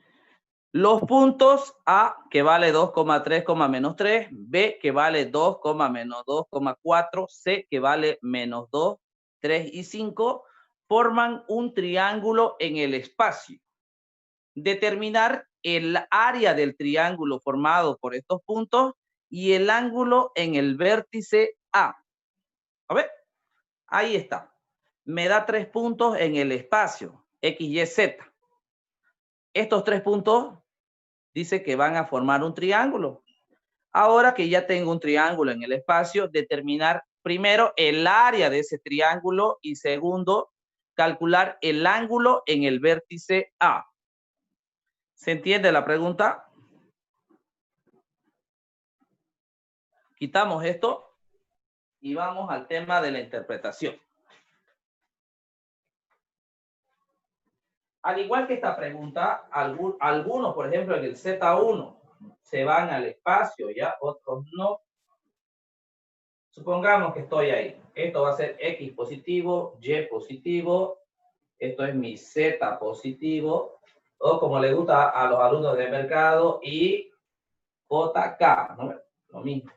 los puntos A, que vale 2,3, menos 3, B, que vale 2, menos 2,4, C, que vale menos 2, 3 y 5, forman un triángulo en el espacio. Determinar el área del triángulo formado por estos puntos y el ángulo en el vértice A. A ver, ahí está. Me da 3 puntos en el espacio, X, Y, Z. Estos 3 puntos dice que van a formar un triángulo. Ahora que ya tengo un triángulo en el espacio, determinar primero el área de ese triángulo y segundo, calcular el ángulo en el vértice A. ¿Se entiende la pregunta? Quitamos esto y vamos al tema de la interpretación. Al igual que esta pregunta, algunos, por ejemplo, en el Z1, se van al espacio, ya, otros no. Supongamos que estoy ahí. Esto va a ser X positivo, Y positivo. Esto es mi Z positivo. O como le gusta a los alumnos de mercado, y JK, ¿no? Lo mismo.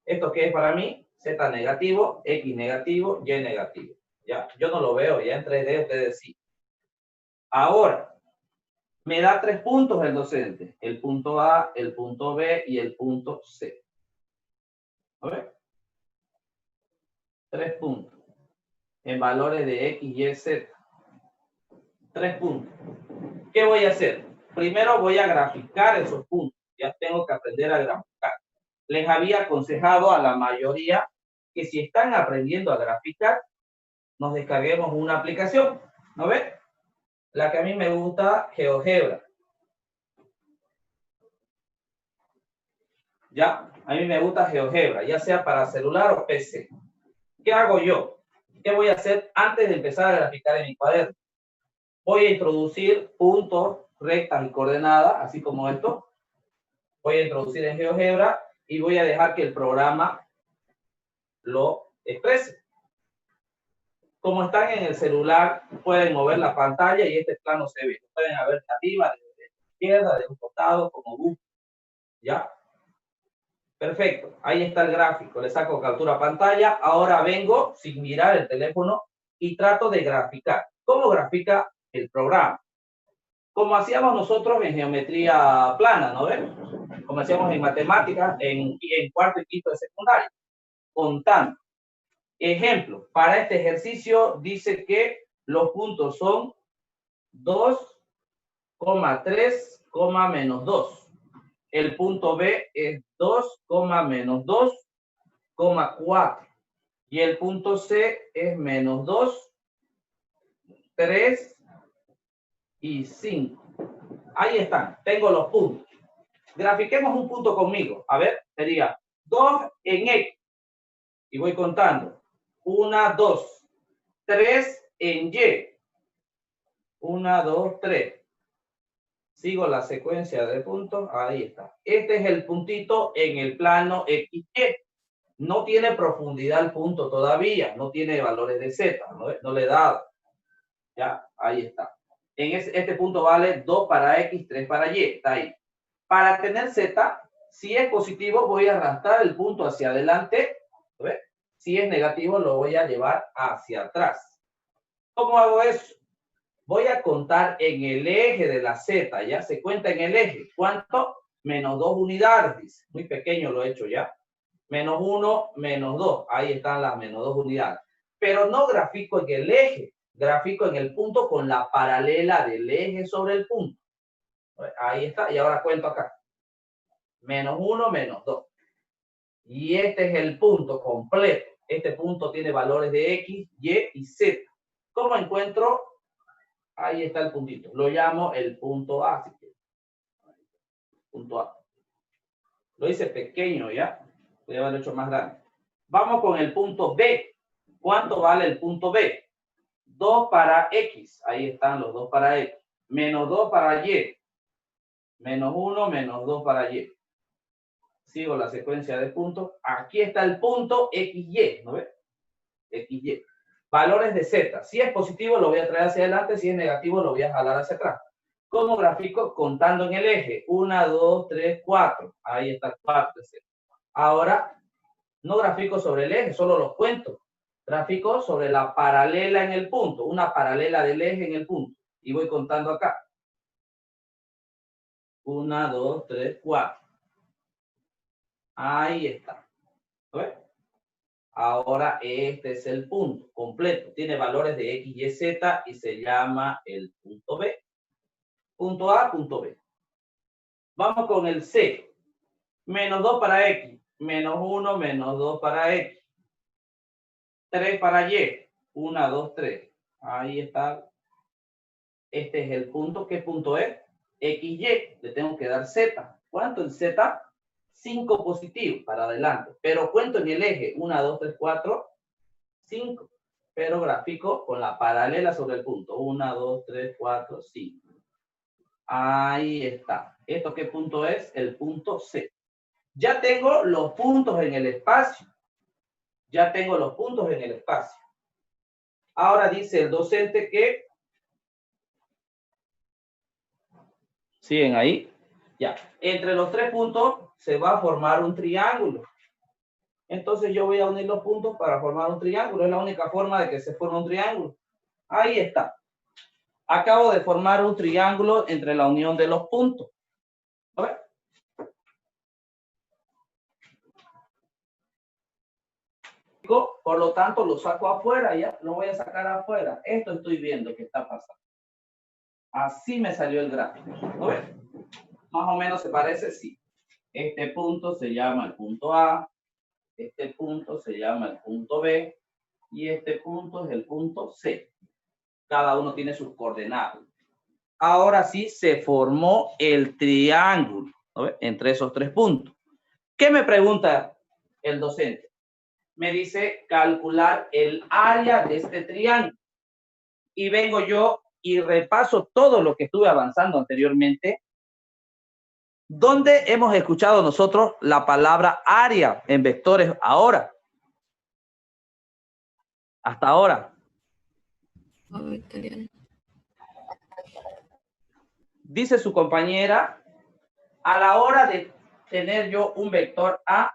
¿Esto qué es para mí? Z negativo, X negativo, Y negativo. ¿Ya? Yo no lo veo, ya en 3D ustedes sí. Ahora, me da 3 puntos el docente. El punto A, el punto B y el punto C. ¿A ver? 3 puntos. En valores de X, Y, Z. 3 puntos. ¿Qué voy a hacer? Primero voy a graficar esos puntos. Ya tengo que aprender a graficar. Les había aconsejado a la mayoría que si están aprendiendo a graficar, nos descarguemos una aplicación. ¿No ves? La que a mí me gusta, GeoGebra. Ya, a mí me gusta GeoGebra, ya sea para celular o PC. ¿Qué hago yo? ¿Qué voy a hacer antes de empezar a graficar en mi cuaderno? Voy a introducir puntos, rectas y coordenadas, así como esto. Voy a introducir en GeoGebra y voy a dejar que el programa lo exprese. Como están en el celular, pueden mover la pantalla y este plano se ve. Pueden ver de arriba, de la izquierda, de un costado, como gusto. ¿Ya? Perfecto. Ahí está el gráfico. Le saco captura a pantalla. Ahora vengo sin mirar el teléfono y trato de graficar. ¿Cómo grafica el programa? Como hacíamos nosotros en geometría plana, ¿no ven? Como hacíamos en matemáticas, en cuarto y quinto de secundaria. Contando. Ejemplo, para este ejercicio dice que los puntos son 2,3, menos 2. El punto B es 2, menos 2, 4. Y el punto C es menos 2, 3 y 5. Ahí están, tengo los puntos. Grafiquemos un punto conmigo. A ver, sería 2 en X. Y voy contando. 1, 2, 3 en Y. 1, 2, 3. Sigo la secuencia de puntos. Ahí está. Este es el puntito en el plano XY. No tiene profundidad el punto todavía. No tiene valores de Z. No le he dado. Ya, ahí está. Este punto vale 2 para X, 3 para Y. Está ahí. Para tener Z, si es positivo, voy a arrastrar el punto hacia adelante. ¿Ves? Si es negativo, lo voy a llevar hacia atrás. ¿Cómo hago eso? Voy a contar en el eje de la Z, ¿ya? Se cuenta en el eje. ¿Cuánto? Menos 2 unidades, dice. Muy pequeño lo he hecho ya. Menos 1, menos 2. Ahí están las menos 2 unidades. Pero no grafico en el eje. Grafico en el punto con la paralela del eje sobre el punto. Ahí está. Y ahora cuento acá. Menos 1, menos 2. Y este es el punto completo. Este punto tiene valores de X, Y y Z. ¿Cómo encuentro? Ahí está el puntito. Lo llamo el punto A. Si quieres. Punto A. Lo hice pequeño ya. Voy a haberlo hecho más grande. Vamos con el punto B. ¿Cuánto vale el punto B? 2 para X. Ahí están los 2 para X. Menos 2 para Y. Menos 1, menos 2 para Y. Sigo la secuencia de puntos. Aquí está el punto XY. ¿No ves? XY. Valores de Z. Si es positivo, lo voy a traer hacia adelante. Si es negativo, lo voy a jalar hacia atrás. ¿Cómo grafico? Contando en el eje. 1, 2, 3, 4. Ahí está 4. Ahora, no grafico sobre el eje, solo los cuento. Grafico sobre la paralela en el punto. Una paralela del eje en el punto. Y voy contando acá. 1, 2, 3, 4. Ahí está. ¿Ves? Ahora este es el punto completo. Tiene valores de X, Y, Z y se llama el punto B. Punto A, punto B. Vamos con el C. Menos 2 para X. Menos 1, menos 2 para X. 3 para Y. 1, 2, 3. Ahí está. Este es el punto. ¿Qué punto es? XY. Le tengo que dar Z. ¿Cuánto en Z? 5 positivo para adelante. Pero cuento en el eje. 1, 2, 3, 4, 5. Pero grafico con la paralela sobre el punto. 1, 2, 3, 4, 5. Ahí está. ¿Esto qué punto es? El punto C. Ya tengo los puntos en el espacio. Ya tengo los puntos en el espacio. Ahora dice el docente que... ¿Siguen ahí? Ya. Entre los 3 puntos se va a formar un triángulo. Entonces yo voy a unir los puntos para formar un triángulo. Es la única forma de que se forme un triángulo. Ahí está. Acabo de formar un triángulo entre la unión de los puntos. A ver. Por lo tanto, lo saco afuera, ya. Lo voy a sacar afuera. Esto estoy viendo que está pasando. Así me salió el gráfico. ¿No ves? Más o menos se parece, sí. Este punto se llama el punto A. Este punto se llama el punto B. Y este punto es el punto C. Cada uno tiene sus coordenadas. Ahora sí se formó el triángulo, ¿no ves? Entre esos 3 puntos. ¿Qué me pregunta el docente? Me dice calcular el área de este triángulo. Y vengo yo y repaso todo lo que estuve avanzando anteriormente. ¿Dónde hemos escuchado nosotros la palabra área en vectores ahora? Hasta ahora. Dice su compañera, a la hora de tener yo un vector A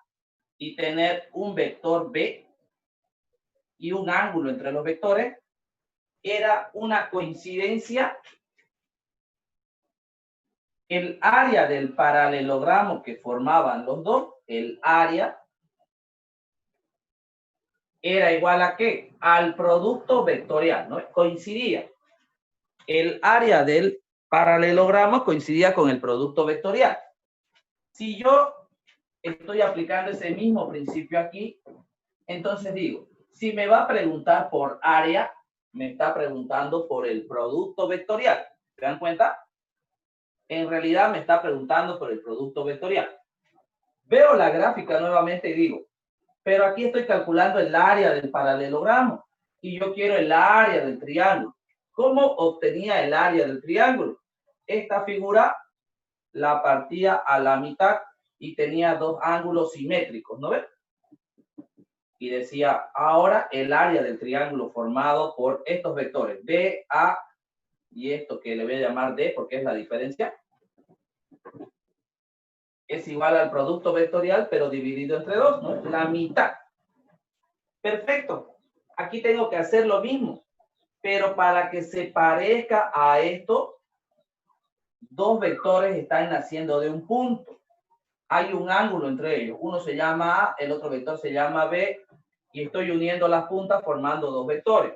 y tener un vector B y un ángulo entre los vectores, era una coincidencia. El área del paralelogramo que formaban los dos, el área, era igual a ¿qué? Al producto vectorial, ¿no? Coincidía. El área del paralelogramo coincidía con el producto vectorial. Si yo estoy aplicando ese mismo principio aquí, entonces digo, si me va a preguntar por área, me está preguntando por el producto vectorial. ¿Se dan cuenta? En realidad me está preguntando por el producto vectorial. Veo la gráfica nuevamente y digo, pero aquí estoy calculando el área del paralelogramo y yo quiero el área del triángulo. ¿Cómo obtenía el área del triángulo? Esta figura la partía a la mitad y tenía dos ángulos simétricos, ¿no ves? Y decía, ahora el área del triángulo formado por estos vectores, B, A, y esto que le voy a llamar D porque es la diferencia, es igual al producto vectorial, pero dividido entre dos, ¿no? La mitad. Perfecto. Aquí tengo que hacer lo mismo, pero para que se parezca a esto, dos vectores están naciendo de un punto. Hay un ángulo entre ellos. Uno se llama A, el otro vector se llama B, y estoy uniendo las puntas formando dos vectores.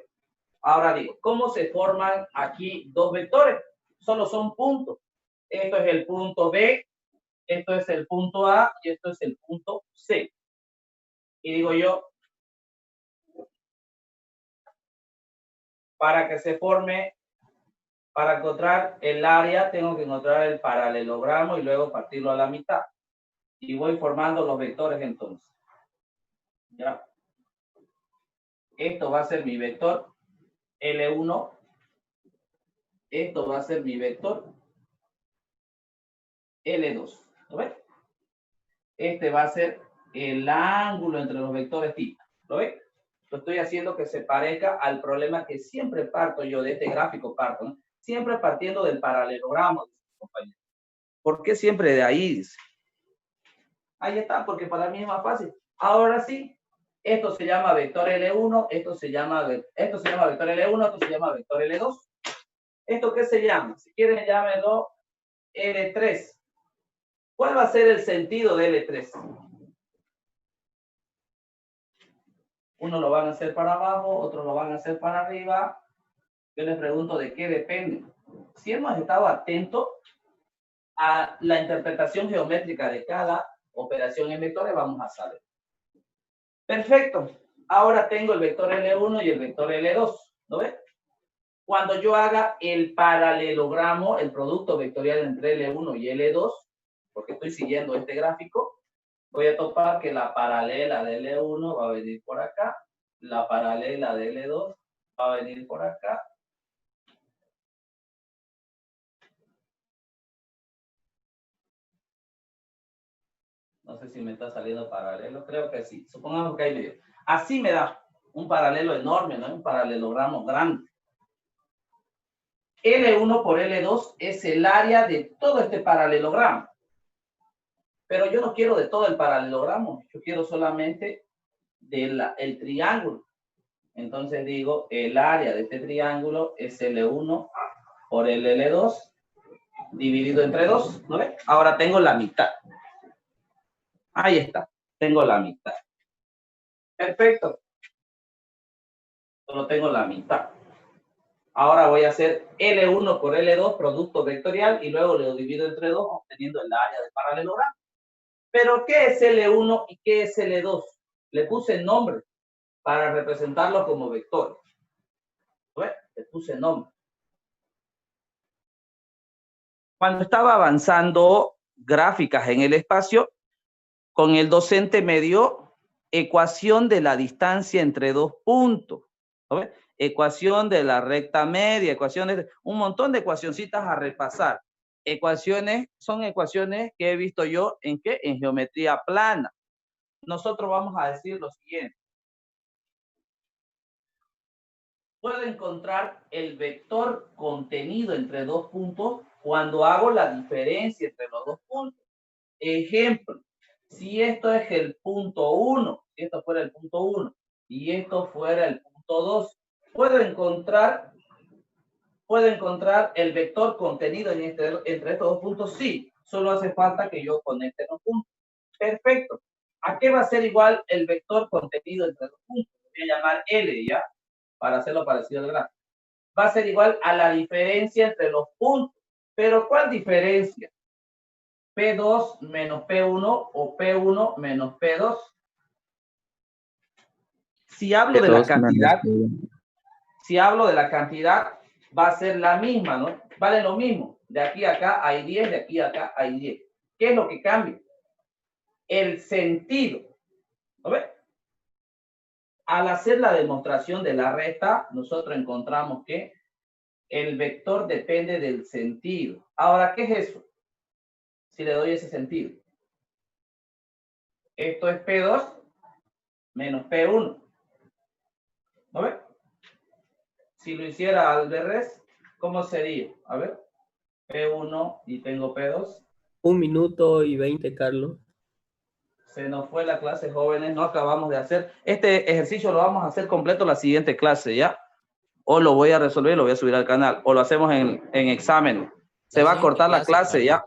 Ahora digo, ¿cómo se forman aquí dos vectores? Solo son puntos. Esto es el punto B, esto es el punto A y esto es el punto C. Y digo yo, para que se forme, para encontrar el área, tengo que encontrar el paralelogramo y luego partirlo a la mitad. Y voy formando los vectores entonces. ¿Ya? Esto va a ser mi vector L1. Esto va a ser mi vector L2. ¿Lo ves? Este va a ser el ángulo entre los vectores θ. ¿Lo ves? Lo estoy haciendo que se parezca al problema que siempre parto yo de este gráfico, parto, ¿no? Siempre partiendo del paralelogramo, compañero. ¿Por qué siempre de ahí? Ahí está, porque para mí es más fácil. Ahora sí, esto se llama vector L1, esto se llama vector L1, esto se llama vector L2. ¿Esto qué se llama? Si quieren, llámenlo L3. ¿Cuál va a ser el sentido de L3? Uno lo van a hacer para abajo, otros lo van a hacer para arriba. Yo les pregunto de qué depende. Si hemos estado atentos a la interpretación geométrica de cada operación en vectores, vamos a saber. Perfecto. Ahora tengo el vector L1 y el vector L2. ¿Lo ves? Cuando yo haga el paralelogramo, el producto vectorial entre L1 y L2, porque estoy siguiendo este gráfico, voy a topar que la paralela de L1 va a venir por acá, la paralela de L2 va a venir por acá. No sé si me está saliendo paralelo, creo que sí. Supongamos que hay medio. Así me da un paralelo enorme, ¿no? Un paralelogramo grande. L1 por L2 es el área de todo este paralelogramo. Pero yo no quiero de todo el paralelogramo, yo quiero solamente del triángulo. Entonces digo, el área de este triángulo es L1 por el L2 dividido entre 2, ¿no ves? Ahora tengo la mitad. Ahí está, tengo la mitad. Perfecto. Solo tengo la mitad. Ahora voy a hacer L1 por L2, producto vectorial, y luego lo divido entre 2, obteniendo el área del paralelogramo. Pero, ¿qué es L1 y qué es L2? Le puse nombre para representarlo como vectores. ¿Ves? Le puse nombre. Cuando estaba avanzando gráficas en el espacio, con el docente me dio ecuación de la distancia entre dos puntos. ¿No ves? Ecuación de la recta media, ecuaciones, un montón de ecuacioncitas a repasar. Ecuaciones, son ecuaciones que he visto yo en ¿qué? En geometría plana. Nosotros vamos a decir lo siguiente. Puedo encontrar el vector contenido entre dos puntos cuando hago la diferencia entre los dos puntos. Ejemplo, si esto es el punto 1, si esto fuera el punto 1 y esto fuera el punto 2, ¿puedo encontrar el vector contenido entre estos dos puntos? Sí, solo hace falta que yo conecte los puntos. Perfecto. ¿A qué va a ser igual el vector contenido entre dos puntos? Voy a llamar L, ¿ya? Para hacerlo parecido al gráfico. Va a ser igual a la diferencia entre los puntos. ¿Pero cuál diferencia? P2 menos P1 o P1 menos P2. Si hablo de la cantidad, va a ser la misma, ¿no? Vale lo mismo. De aquí a acá hay 10, de aquí a acá hay 10. ¿Qué es lo que cambia? El sentido. ¿Lo ves? Al hacer la demostración de la resta, nosotros encontramos que el vector depende del sentido. Ahora, ¿qué es eso? Si le doy ese sentido. Esto es P2 menos P1. ¿No ves? Si lo hiciera al revés, ¿cómo sería? A ver. P1 y tengo P2. 1 minuto y 20, Carlos. Se nos fue la clase, jóvenes. No acabamos de hacer. Este ejercicio lo vamos a hacer completo la siguiente clase, ¿ya? O lo voy a resolver y lo voy a subir al canal. O lo hacemos en examen. Se va a cortar la clase, ¿ya?